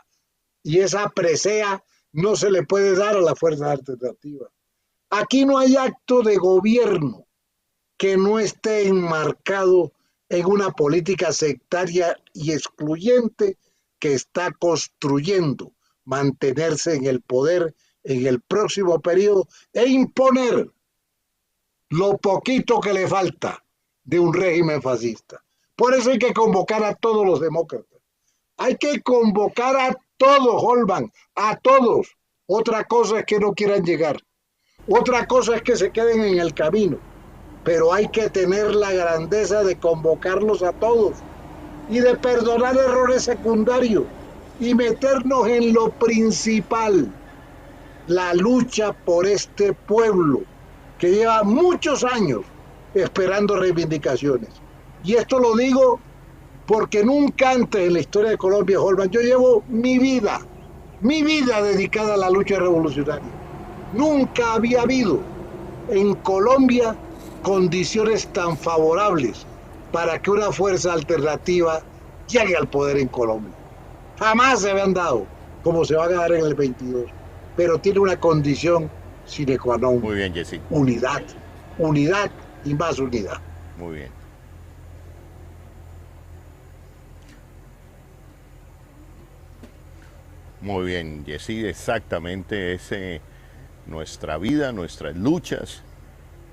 y esa presea no se le puede dar a la fuerza alternativa. Aquí no hay acto de gobierno que no esté enmarcado en una política sectaria y excluyente que está construyendo mantenerse en el poder en el próximo periodo e imponer lo poquito que le falta de un régimen fascista. Por eso hay que convocar a todos los demócratas. Hay que convocar a todos, Holman, a todos. Otra cosa es que no quieran llegar. Otra cosa es que se queden en el camino. Pero hay que tener la grandeza de convocarlos a todos y de perdonar errores secundarios y meternos en lo principal, la lucha por este pueblo que lleva muchos años esperando reivindicaciones. Y esto lo digo porque nunca antes en la historia de Colombia, Holman, yo llevo mi vida dedicada a la lucha revolucionaria. Nunca había habido en Colombia condiciones tan favorables para que una fuerza alternativa llegue al poder en Colombia. Jamás se habían dado como se va a dar en el 22, pero tiene una condición sine qua non. Muy bien, Jessy. Unidad, unidad y más unidad. Muy bien. Muy bien, Jessy, exactamente ese nuestra vida, nuestras luchas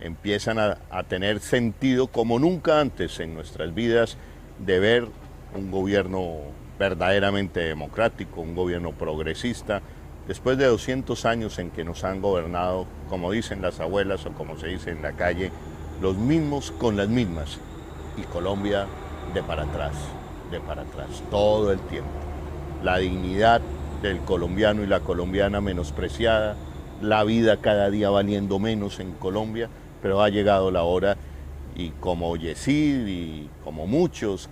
empiezan a tener sentido como nunca antes en nuestras vidas, de ver un gobierno verdaderamente democrático, un gobierno progresista, después de 200 años en que nos han gobernado, como dicen las abuelas o como se dice en la calle, los mismos con las mismas, y Colombia de para atrás, todo el tiempo. La dignidad del colombiano y la colombiana menospreciada, la vida cada día valiendo menos en Colombia, pero ha llegado la hora, y como Yesid y como muchos,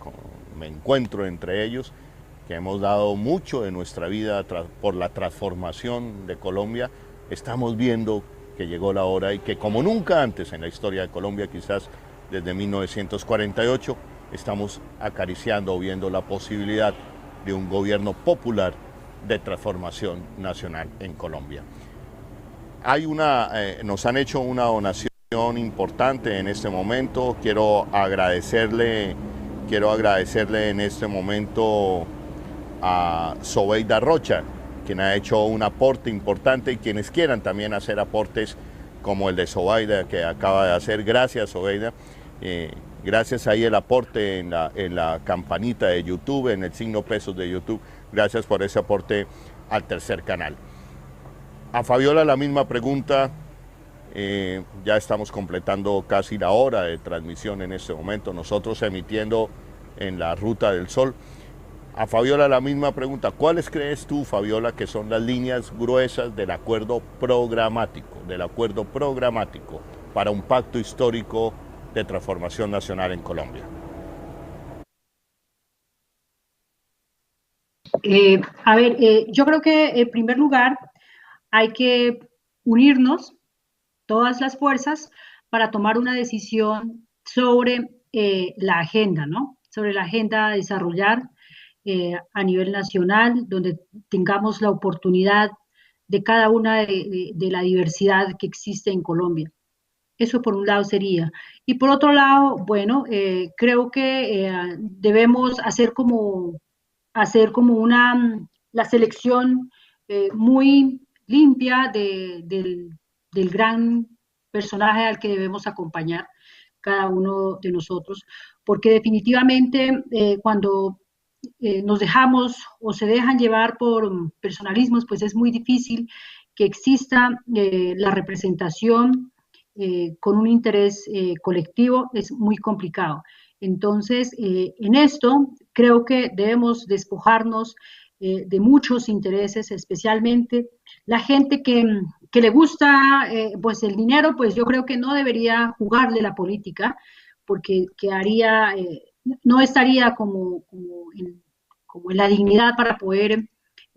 me encuentro entre ellos, que hemos dado mucho de nuestra vida por la transformación de Colombia, estamos viendo que llegó la hora y que como nunca antes en la historia de Colombia, quizás desde 1948, estamos acariciando o viendo la posibilidad de un gobierno popular de transformación nacional en Colombia. Nos han hecho una donación importante en este momento. Quiero agradecerle en este momento a Sobeida Rocha, quien ha hecho un aporte importante, y quienes quieran también hacer aportes como el de Sobeida que acaba de hacer. Gracias, Sobeida. Gracias ahí el aporte en la campanita de YouTube, en el signo pesos de YouTube. Gracias por ese aporte al tercer canal. A Fabiola la misma pregunta. Ya estamos completando casi la hora de transmisión en este momento, nosotros emitiendo en la Ruta del Sol. A Fabiola la misma pregunta. ¿Cuáles crees tú, Fabiola, que son las líneas gruesas del acuerdo programático, para un pacto histórico de transformación nacional en Colombia? Yo creo que en primer lugar hay que unirnos todas las fuerzas para tomar una decisión sobre la agenda, ¿no? Sobre la agenda a desarrollar a nivel nacional, donde tengamos la oportunidad de cada una de la diversidad que existe en Colombia. Eso por un lado sería. Y por otro lado, bueno, creo que debemos hacer como la selección muy limpia del gran personaje al que debemos acompañar cada uno de nosotros, porque definitivamente cuando nos dejamos o se dejan llevar por personalismos, pues es muy difícil que exista la representación con un interés colectivo, es muy complicado. Entonces, en esto creo que debemos despojarnos de muchos intereses, especialmente la gente que le gusta pues el dinero, pues yo creo que no debería jugarle la política, porque no estaría como en la dignidad para poder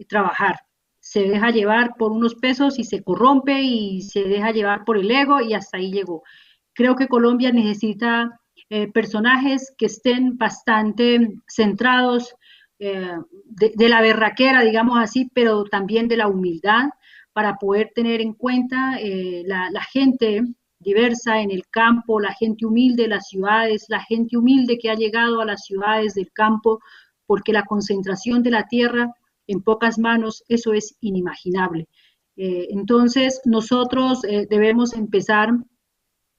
trabajar. Se deja llevar por unos pesos y se corrompe y se deja llevar por el ego y hasta ahí llegó. Creo que Colombia necesita personajes que estén bastante centrados de la berraquera, digamos así, pero también de la humildad, para poder tener en cuenta la gente diversa en el campo, la gente humilde de las ciudades, la gente humilde que ha llegado a las ciudades del campo, porque la concentración de la tierra en pocas manos, eso es inimaginable. Entonces, nosotros debemos empezar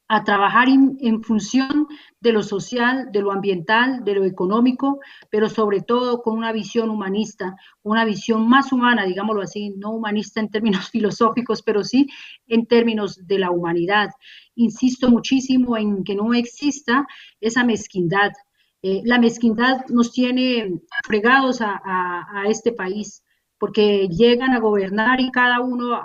a trabajar en función de lo social, de lo ambiental, de lo económico, pero sobre todo con una visión humanista, una visión más humana, digámoslo así, no humanista en términos filosóficos, pero sí en términos de la humanidad. Insisto muchísimo en que no exista esa mezquindad. La mezquindad nos tiene fregados a este país, porque llegan a gobernar y cada uno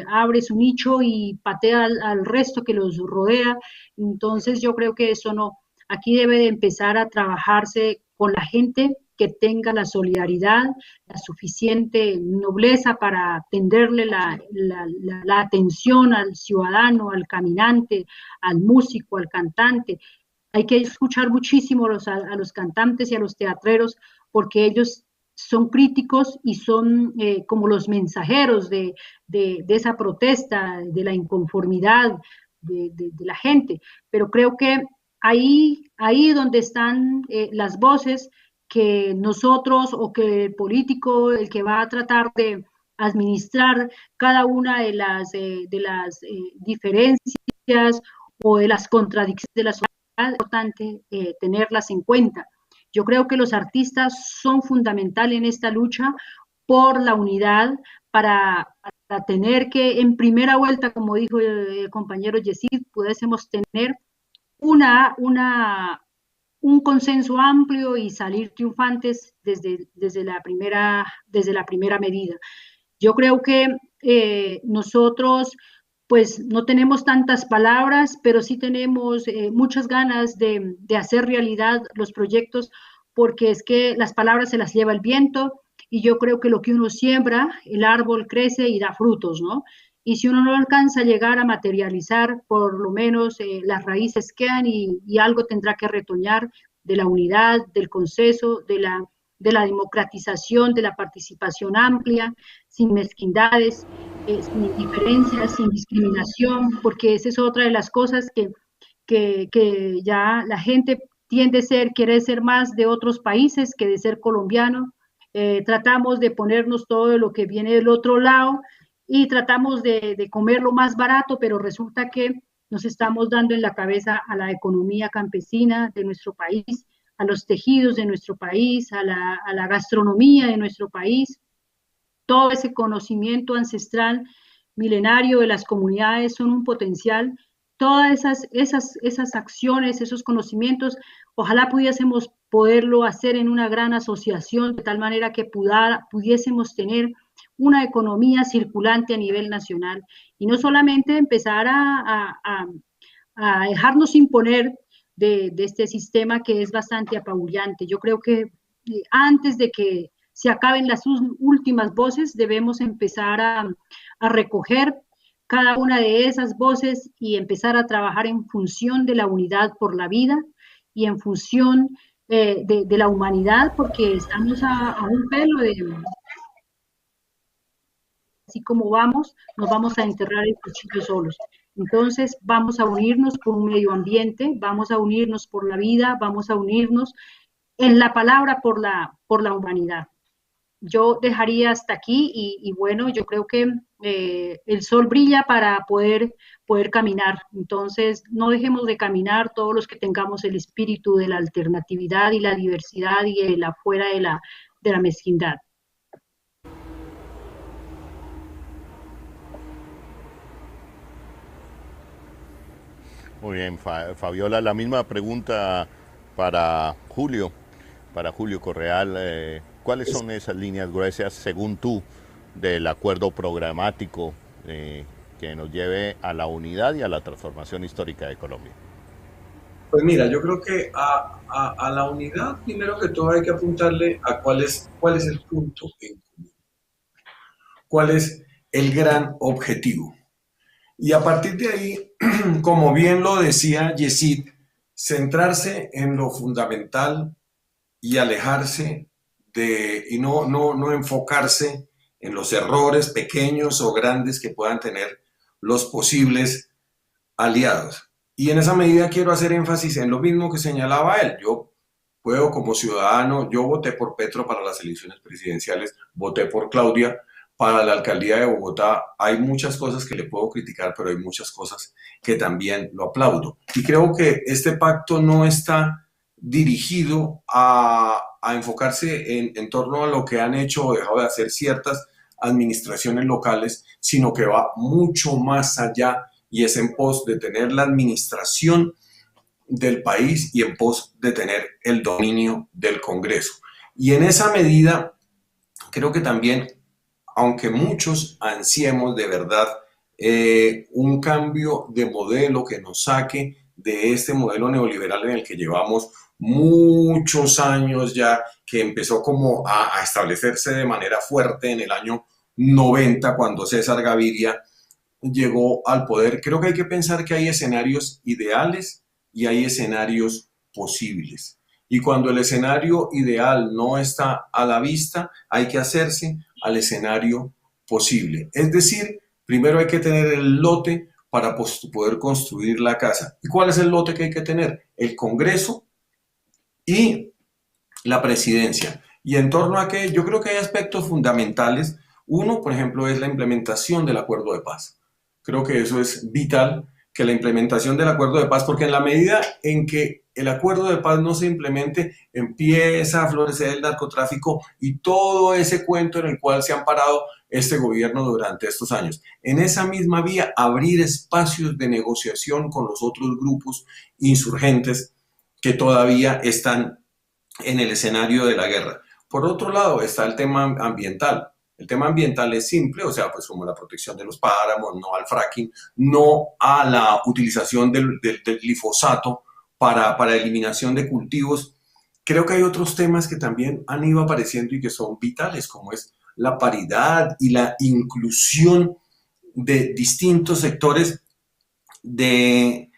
abre su nicho y patea al resto que los rodea. Entonces yo creo que eso no. Aquí debe de empezar a trabajarse con la gente que tenga la solidaridad, la suficiente nobleza para tenderle la atención al ciudadano, al caminante, al músico, al cantante. Hay que escuchar muchísimo a los cantantes y a los teatreros, porque ellos son críticos y son como los mensajeros de esa protesta, de la inconformidad de la gente. Pero creo que ahí donde están las voces que nosotros o que el político, el que va a tratar de administrar cada una de las diferencias o de las contradicciones de la sociedad, es importante tenerlas en cuenta. Yo creo que los artistas son fundamentales en esta lucha por la unidad, para tener que en primera vuelta, como dijo el compañero Yesid, pudiésemos tener un consenso amplio y salir triunfantes desde la primera medida. Yo creo que nosotros pues no tenemos tantas palabras, pero sí tenemos muchas ganas de hacer realidad los proyectos, porque es que las palabras se las lleva el viento, y yo creo que lo que uno siembra, el árbol crece y da frutos, ¿no? Y si uno no alcanza a llegar a materializar, por lo menos las raíces quedan, y algo tendrá que retoñar de la unidad, del consenso, de la democratización, de la participación amplia, sin mezquindades, sin indiferencias, sin discriminación, porque esa es otra de las cosas que ya la gente quiere ser más de otros países que de ser colombiano. Tratamos de ponernos todo lo que viene del otro lado y tratamos de comer lo más barato, pero resulta que nos estamos dando en la cabeza a la economía campesina de nuestro país, a los tejidos de nuestro país, a la gastronomía de nuestro país. Todo ese conocimiento ancestral milenario de las comunidades son un potencial. Todas esas acciones, esos conocimientos, ojalá pudiésemos poderlo hacer en una gran asociación, de tal manera que pudiésemos tener una economía circulante a nivel nacional, y no solamente empezar a dejarnos imponer de este sistema que es bastante apabullante. Yo creo que antes de que se acaben las últimas voces, debemos empezar a recoger cada una de esas voces y empezar a trabajar en función de la unidad por la vida y en función de la humanidad, porque estamos a un pelo de... Así como vamos, nos vamos a enterrar el cuchillo solos. Entonces vamos a unirnos por un medio ambiente, vamos a unirnos por la vida, vamos a unirnos en la palabra por la humanidad. Yo dejaría hasta aquí y bueno, yo creo que el sol brilla para poder caminar. Entonces, no dejemos de caminar todos los que tengamos el espíritu de la alternatividad y la diversidad y el afuera de la mezquindad. Muy bien, Fabiola, la misma pregunta para Julio Correal. ¿Cuáles son esas líneas gruesas, según tú, del acuerdo programático que nos lleve a la unidad y a la transformación histórica de Colombia? Pues mira, yo creo que a la unidad, primero que todo, hay que apuntarle a cuál es el punto en común, cuál es el gran objetivo. Y a partir de ahí, como bien lo decía Yesid, centrarse en lo fundamental y alejarse y no enfocarse en los errores pequeños o grandes que puedan tener los posibles aliados. Y en esa medida quiero hacer énfasis en lo mismo que señalaba él. Yo puedo, como ciudadano, yo voté por Petro para las elecciones presidenciales, voté por Claudia para la alcaldía de Bogotá. Hay muchas cosas que le puedo criticar, pero hay muchas cosas que también lo aplaudo. Y creo que este pacto no está dirigido a enfocarse en torno a lo que han hecho o dejado de hacer ciertas administraciones locales, sino que va mucho más allá y es en pos de tener la administración del país y en pos de tener el dominio del Congreso. Y en esa medida, creo que también, aunque muchos ansiemos de verdad un cambio de modelo que nos saque de este modelo neoliberal en el que llevamos muchos años ya, que empezó como a establecerse de manera fuerte en el año 90, cuando César Gaviria llegó al poder. Creo que hay que pensar que hay escenarios ideales y hay escenarios posibles. Y cuando el escenario ideal no está a la vista, hay que hacerse al escenario posible. Es decir, primero hay que tener el lote para poder construir la casa. ¿Y cuál es el lote que hay que tener? El Congreso y la presidencia. Y en torno a que yo creo que hay aspectos fundamentales. Uno, por ejemplo, es la implementación del acuerdo de paz. Creo que eso es vital, que la implementación del acuerdo de paz, porque en la medida en que el acuerdo de paz no se implemente, empieza a florecer el narcotráfico y todo ese cuento en el cual se han parado este gobierno durante estos años. En esa misma vía, abrir espacios de negociación con los otros grupos insurgentes que todavía están en el escenario de la guerra. Por otro lado, está el tema ambiental. El tema ambiental es simple, o sea, pues como la protección de los páramos, no al fracking, no a la utilización del glifosato para eliminación de cultivos. Creo que hay otros temas que también han ido apareciendo y que son vitales, como es la paridad y la inclusión de distintos sectores de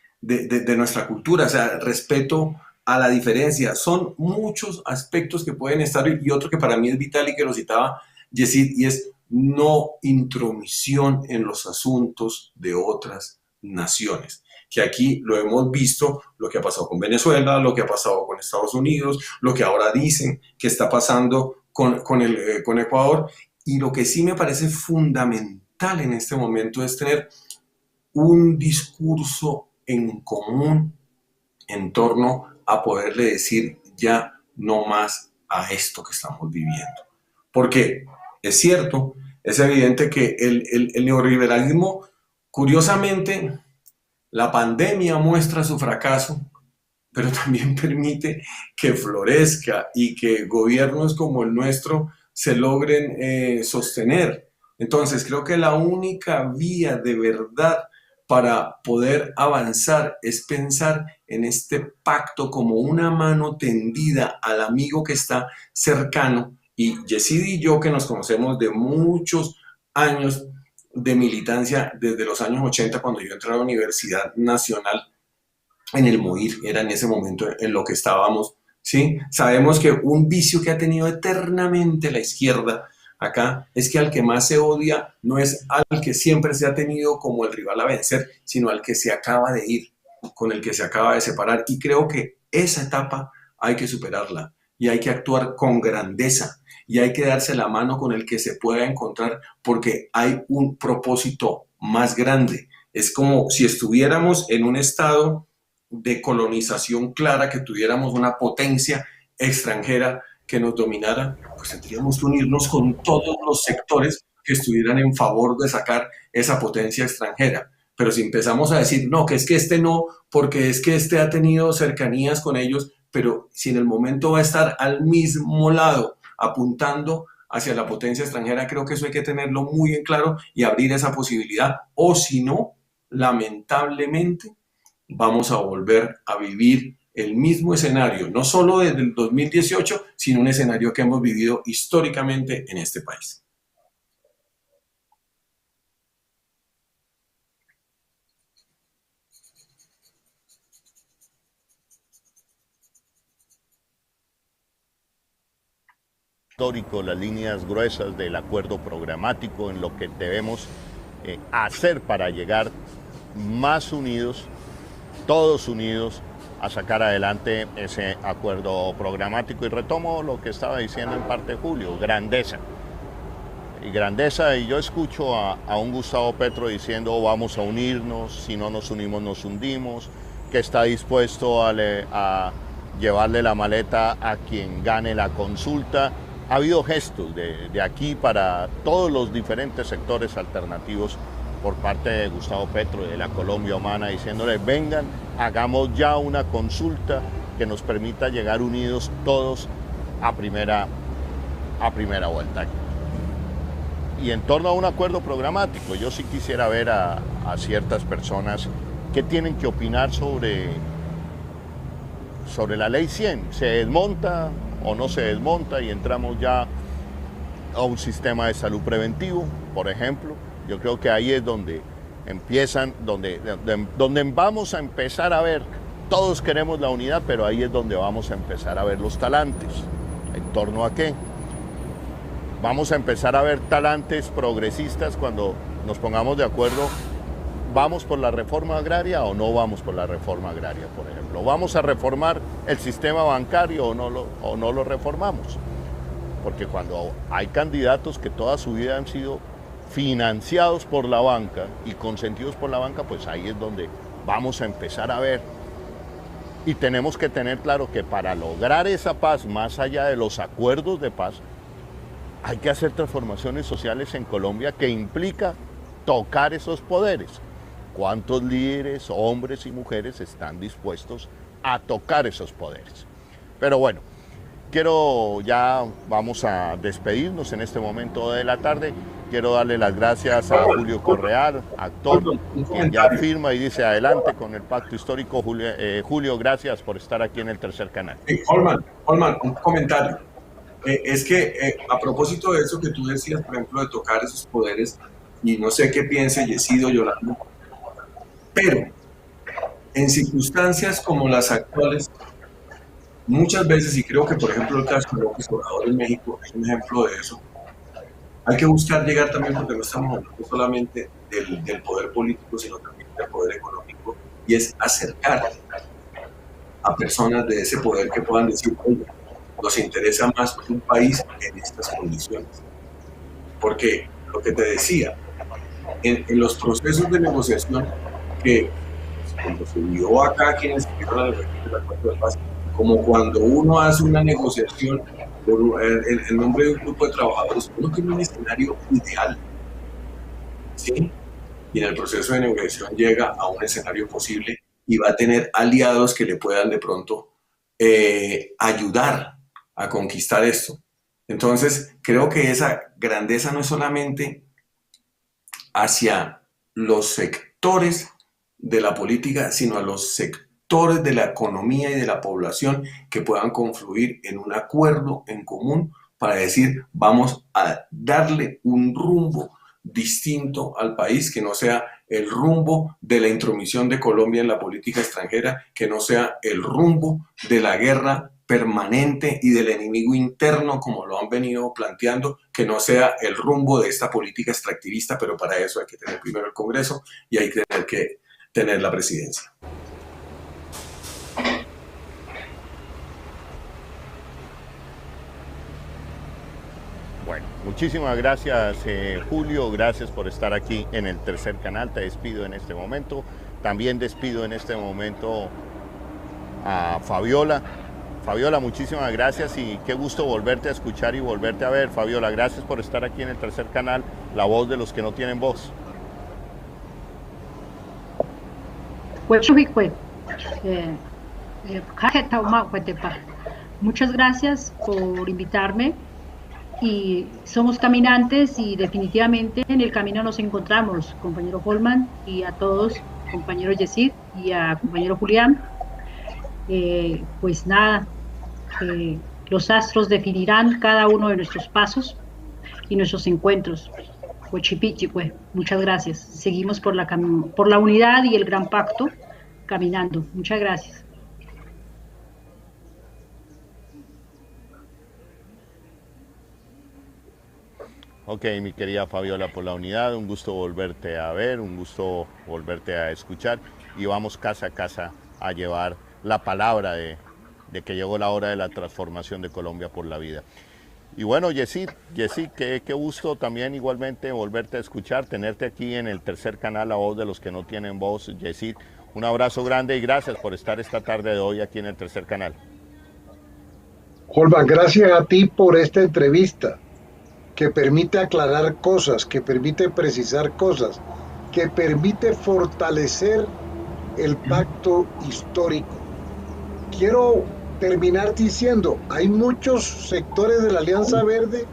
nuestra cultura, o sea, respeto a la diferencia. Son muchos aspectos que pueden estar, y otro que para mí es vital y que lo citaba Yesid, y es no intromisión en los asuntos de otras naciones. Que aquí lo hemos visto, lo que ha pasado con Venezuela, lo que ha pasado con Estados Unidos, lo que ahora dicen que está pasando con Ecuador, y lo que sí me parece fundamental en este momento es tener un discurso en común en torno a poderle decir ya no más a esto que estamos viviendo. Porque es cierto, es evidente que el neoliberalismo, curiosamente, la pandemia muestra su fracaso, pero también permite que florezca y que gobiernos como el nuestro se logren sostener. Entonces, creo que la única vía de verdad para poder avanzar es pensar en este pacto como una mano tendida al amigo que está cercano. Y Yesid y yo, que nos conocemos de muchos años de militancia, desde los años 80, cuando yo entré a la Universidad Nacional en el MOIR, era en ese momento en lo que estábamos, ¿sí? Sabemos que un vicio que ha tenido eternamente la izquierda acá es que al que más se odia no es al que siempre se ha tenido como el rival a vencer, sino al que se acaba de ir, con el que se acaba de separar. Y creo que esa etapa hay que superarla y hay que actuar con grandeza y hay que darse la mano con el que se pueda encontrar, porque hay un propósito más grande. Es como si estuviéramos en un estado de colonización clara, que tuviéramos una potencia extranjera que nos dominara, pues tendríamos que unirnos con todos los sectores que estuvieran en favor de sacar esa potencia extranjera. Pero si empezamos a decir, no, que es que este no, porque es que este ha tenido cercanías con ellos, pero si en el momento va a estar al mismo lado, apuntando hacia la potencia extranjera, creo que eso hay que tenerlo muy en claro y abrir esa posibilidad, o si no, lamentablemente, vamos a volver a vivir el mismo escenario, no solo desde el 2018, sino un escenario que hemos vivido históricamente en este país. Histórico, las líneas gruesas del acuerdo programático, en lo que debemos hacer para llegar más unidos, todos unidos, a sacar adelante ese acuerdo programático. Y retomo lo que estaba diciendo en parte Julio, grandeza. Y grandeza, y yo escucho a un Gustavo Petro diciendo vamos a unirnos, si no nos unimos nos hundimos, que está dispuesto a llevarle la maleta a quien gane la consulta. Ha habido gestos de aquí para todos los diferentes sectores alternativos por parte de Gustavo Petro y de la Colombia Humana, diciéndole vengan, hagamos ya una consulta que nos permita llegar unidos todos a primera vuelta. Y en torno a un acuerdo programático, yo sí quisiera ver a ciertas personas que tienen que opinar sobre la ley 100. ¿Se desmonta o no se desmonta y entramos ya a un sistema de salud preventivo, por ejemplo? Yo creo que ahí es donde empiezan, donde vamos a empezar a ver, todos queremos la unidad, pero ahí es donde vamos a empezar a ver los talantes. ¿En torno a qué? Vamos a empezar a ver talantes progresistas cuando nos pongamos de acuerdo, ¿vamos por la reforma agraria o no vamos por la reforma agraria, por ejemplo? ¿Vamos a reformar el sistema bancario o no lo reformamos? Porque cuando hay candidatos que toda su vida han sido financiados por la banca y consentidos por la banca, pues ahí es donde vamos a empezar a ver. Y tenemos que tener claro que para lograr esa paz, más allá de los acuerdos de paz, hay que hacer transformaciones sociales en Colombia que implica tocar esos poderes. ¿Cuántos líderes, hombres y mujeres están dispuestos a tocar esos poderes? Pero bueno, ya vamos a despedirnos en este momento de la tarde. Quiero darle las gracias a Julio Correal, actor, quien ya firma y dice adelante con el pacto histórico. Julio, gracias por estar aquí en el Tercer Canal. Holman, un comentario. Es que a propósito de eso que tú decías, por ejemplo, de tocar esos poderes, y no sé qué piense Yesid o Yolanda, pero en circunstancias como las actuales, muchas veces, y creo que por ejemplo el caso de López Obrador en México es un ejemplo de eso, hay que buscar llegar también, porque no estamos hablando solamente del poder político, sino también del poder económico, y es acercar a personas de ese poder que puedan decir, oye, nos interesa más un país en estas condiciones. Porque lo que te decía, en los procesos de negociación que cuando se dio acá quienes hicieron la negociación del acuerdo de paz, como cuando uno hace una negociación por el nombre de un grupo de trabajadores, uno tiene un escenario ideal, ¿sí? Y en el proceso de negociación llega a un escenario posible y va a tener aliados que le puedan de pronto ayudar a conquistar esto. Entonces, creo que esa grandeza no es solamente hacia los sectores de la política, sino a los sectores de la economía y de la población que puedan confluir en un acuerdo en común para decir, vamos a darle un rumbo distinto al país, que no sea el rumbo de la intromisión de Colombia en la política extranjera, que no sea el rumbo de la guerra permanente y del enemigo interno, como lo han venido planteando, que no sea el rumbo de esta política extractivista, pero para eso hay que tener primero el Congreso y hay que tener la presidencia. Bueno, muchísimas gracias Julio, gracias por estar aquí en el Tercer Canal. Te despido en este momento. También despido en este momento a Fabiola. Fabiola, muchísimas gracias y qué gusto volverte a escuchar y volverte a ver. Fabiola, gracias por estar aquí en el Tercer Canal, la voz de los que no tienen voz. Muchas gracias por invitarme. Y somos caminantes y definitivamente en el camino nos encontramos, compañero Holman, y a todos, compañero Yesid y a compañero Julián. Pues nada, los astros definirán cada uno de nuestros pasos y nuestros encuentros. Muchas gracias. Seguimos por la unidad y el gran pacto caminando. Muchas gracias. Ok, mi querida Fabiola, por la unidad, un gusto volverte a ver, un gusto volverte a escuchar y vamos casa a casa a llevar la palabra de que llegó la hora de la transformación de Colombia por la vida. Y bueno, Yesid, qué gusto también igualmente volverte a escuchar, tenerte aquí en el Tercer Canal, la voz de los que no tienen voz. Yesid, un abrazo grande y gracias por estar esta tarde de hoy aquí en el Tercer Canal. Holman, gracias a ti por esta entrevista que permite aclarar cosas, que permite precisar cosas, que permite fortalecer el pacto histórico. Quiero terminar diciendo, hay muchos sectores de la Alianza Verde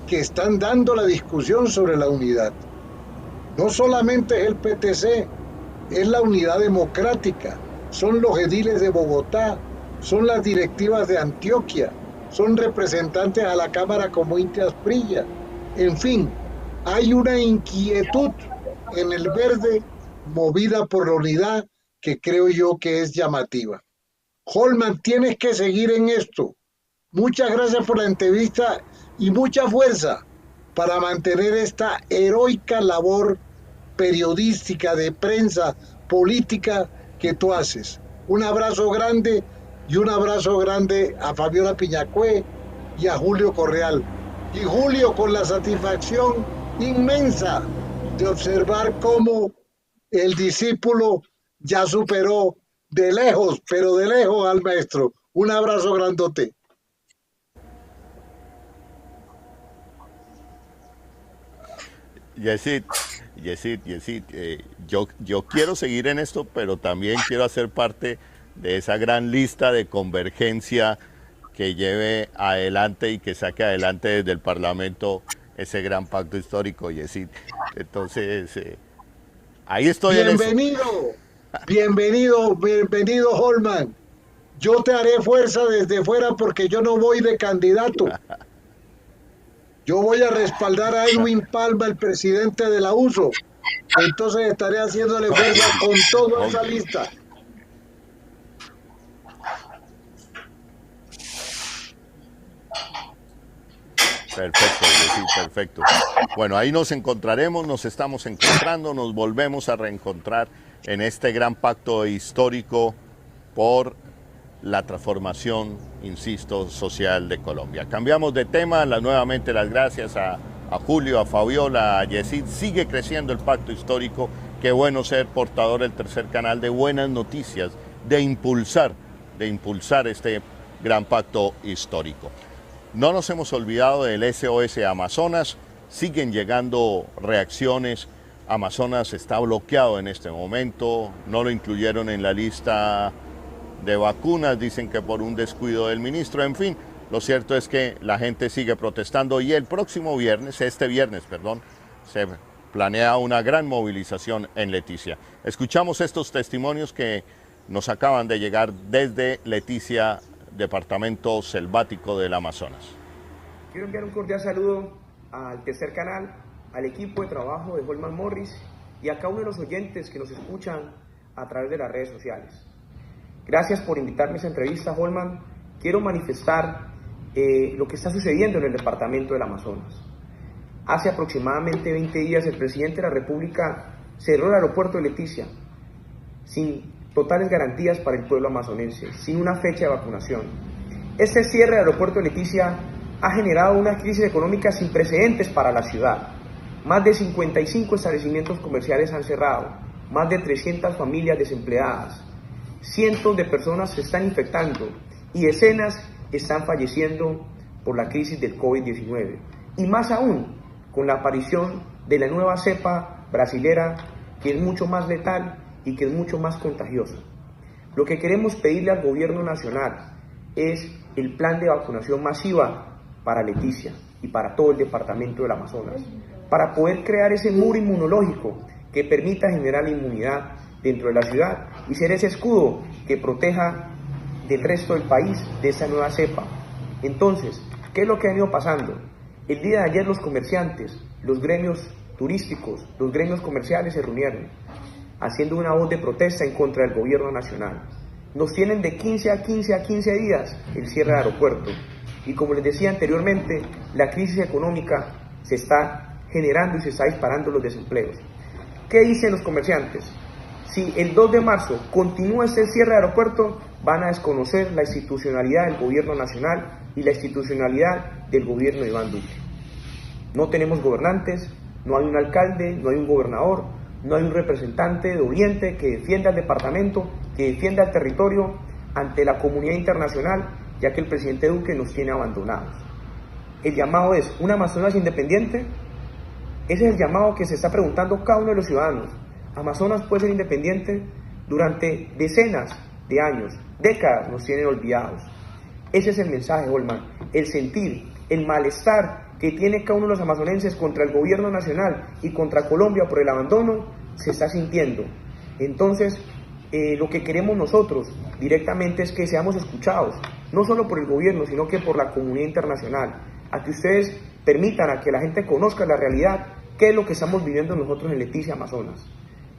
que están dando la discusión sobre la unidad. No solamente es el PTC, es la unidad democrática, son los ediles de Bogotá, son las directivas de Antioquia, son representantes a la Cámara como Inti Asprilla. En fin, hay una inquietud en el verde movida por la unidad que creo yo que es llamativa. Holman, tienes que seguir en esto. Muchas gracias por la entrevista y mucha fuerza para mantener esta heroica labor periodística, de prensa, política que tú haces. Un abrazo grande y un abrazo grande a Fabiola Piñacue y a Julio Correal. Y Julio, con la satisfacción inmensa de observar cómo el discípulo ya superó de lejos, pero de lejos al maestro. Un abrazo grandote. Yesid, yo quiero seguir en esto, pero también quiero hacer parte de esa gran lista de convergencia que lleve adelante y que saque adelante desde el Parlamento ese gran pacto histórico, Yesid. Entonces, ahí estoy en eso. Bienvenido, Holman. Yo te haré fuerza desde fuera porque yo no voy de candidato. Yo voy a respaldar a Edwin Palma, el presidente de la USO. Entonces estaré haciéndole fuerza con toda esa lista. Perfecto, sí, perfecto. Bueno, ahí nos encontraremos, nos estamos encontrando, nos volvemos a reencontrar en este gran pacto histórico por la transformación, insisto, social de Colombia. Cambiamos de tema, nuevamente las gracias a Julio, a Fabiola, a Yesid. Sigue creciendo el pacto histórico. Qué bueno ser portador del tercer canal de buenas noticias, de impulsar este gran pacto histórico. No nos hemos olvidado del SOS Amazonas, siguen llegando reacciones. Amazonas está bloqueado en este momento, no lo incluyeron en la lista de vacunas, dicen que por un descuido del ministro. En fin, lo cierto es que la gente sigue protestando y el próximo viernes, este viernes, se planea una gran movilización en Leticia. Escuchamos estos testimonios que nos acaban de llegar desde Leticia, departamento selvático del Amazonas. Quiero enviar un cordial saludo al tercer canal, al equipo de trabajo de Holman Morris y a cada uno de los oyentes que nos escuchan a través de las redes sociales. Gracias por invitarme a esta entrevista, Holman. Quiero manifestar lo que está sucediendo en el departamento del Amazonas. Hace aproximadamente 20 días el presidente de la República cerró el aeropuerto de Leticia sin totales garantías para el pueblo amazonense, sin una fecha de vacunación. Este cierre del aeropuerto de Leticia ha generado una crisis económica sin precedentes para la ciudad. Más de 55 establecimientos comerciales han cerrado, más de 300 familias desempleadas, cientos de personas se están infectando y decenas están falleciendo por la crisis del COVID-19. Y más aún, con la aparición de la nueva cepa brasilera, que es mucho más letal y que es mucho más contagiosa. Lo que queremos pedirle al gobierno nacional es el plan de vacunación masiva para Leticia y para todo el departamento del Amazonas, para poder crear ese muro inmunológico que permita generar la inmunidad dentro de la ciudad y ser ese escudo que proteja del resto del país de esa nueva cepa. Entonces, ¿qué es lo que ha venido pasando? El día de ayer los comerciantes, los gremios turísticos, los gremios comerciales se reunieron haciendo una voz de protesta en contra del gobierno nacional. Nos tienen de 15 a 15 días el cierre del aeropuerto y, como les decía anteriormente, la crisis económica se está generando y se está disparando los desempleos. ¿Qué dicen los comerciantes? Si el 2 de marzo continúa este cierre del aeropuerto, van a desconocer la institucionalidad del gobierno nacional y la institucionalidad del gobierno de Iván Duque. No tenemos gobernantes, no hay un alcalde, no hay un gobernador, no hay un representante de Oriente que defienda al departamento, que defienda el territorio ante la comunidad internacional, ya que el presidente Duque nos tiene abandonados. El llamado es un Amazonas independiente. Ese es el llamado que se está preguntando cada uno de los ciudadanos. Amazonas puede ser independiente. Durante decenas de años, décadas nos tienen olvidados. Ese es el mensaje, Holman, el sentir, el malestar que tiene cada uno de los amazonenses contra el gobierno nacional y contra Colombia por el abandono, se está sintiendo. Entonces, lo que queremos nosotros directamente es que seamos escuchados, no solo por el gobierno, sino que por la comunidad internacional, a que ustedes permitan a que la gente conozca la realidad, qué es lo que estamos viviendo nosotros en Leticia, Amazonas.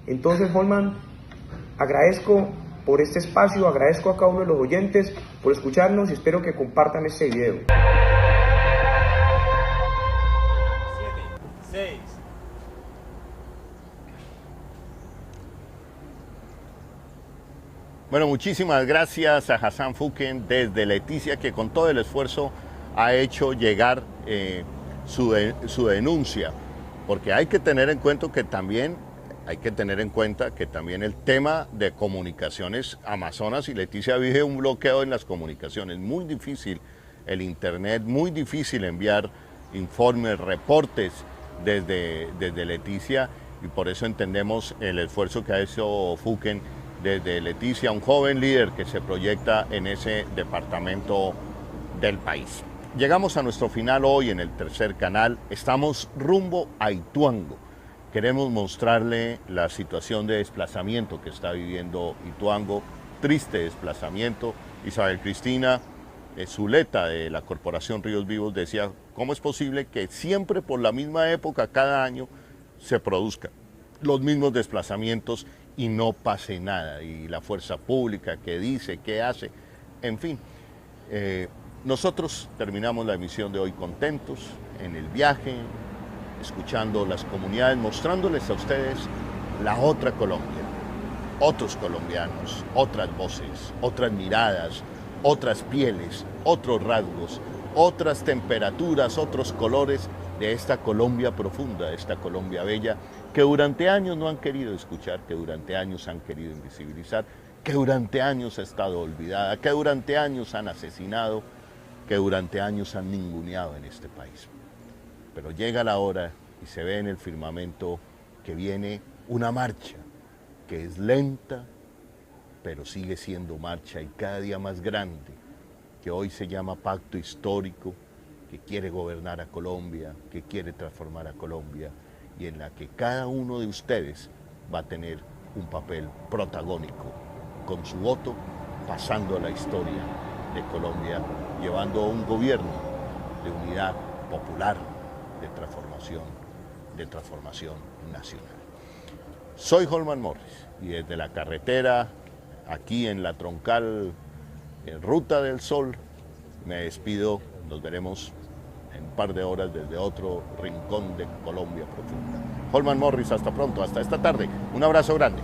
Entonces, Holman, agradezco por este espacio, agradezco a cada uno de los oyentes por escucharnos y espero que compartan este video. 7, 6. Bueno, muchísimas gracias a Hassan Fuken desde Leticia, que con todo el esfuerzo ha hecho llegar su denuncia, porque hay que tener en cuenta que también hay que tener en cuenta que también el tema de comunicaciones, Amazonas y Leticia vive un bloqueo en las comunicaciones, muy difícil el internet, muy difícil enviar informes, reportes desde Leticia, y por eso entendemos el esfuerzo que ha hecho Fuken desde Leticia, un joven líder que se proyecta en ese departamento del país. Llegamos a nuestro final hoy en el tercer canal, estamos rumbo a Ituango. Queremos mostrarle la situación de desplazamiento que está viviendo Ituango, triste desplazamiento. Isabel Cristina Zuleta de la Corporación Ríos Vivos decía, ¿cómo es posible que siempre por la misma época, cada año, se produzcan los mismos desplazamientos y no pase nada? Y la fuerza pública, ¿qué dice, qué hace? En fin, nosotros terminamos la emisión de hoy contentos, en el viaje, escuchando las comunidades, mostrándoles a ustedes la otra Colombia, otros colombianos, otras voces, otras miradas, otras pieles, otros rasgos, otras temperaturas, otros colores de esta Colombia profunda, de esta Colombia bella, que durante años no han querido escuchar, que durante años han querido invisibilizar, que durante años ha estado olvidada, que durante años han asesinado, que durante años han ninguneado en este país. Pero llega la hora y se ve en el firmamento que viene una marcha que es lenta, pero sigue siendo marcha y cada día más grande, que hoy se llama Pacto Histórico, que quiere gobernar a Colombia, que quiere transformar a Colombia, y en la que cada uno de ustedes va a tener un papel protagónico, con su voto, pasando a la historia de Colombia, llevando un gobierno de unidad popular, de transformación nacional. Soy Holman Morris y desde la carretera, aquí en la troncal en Ruta del Sol, me despido. Nos veremos en un par de horas desde otro rincón de Colombia profunda. Holman Morris, hasta pronto, hasta esta tarde. Un abrazo grande.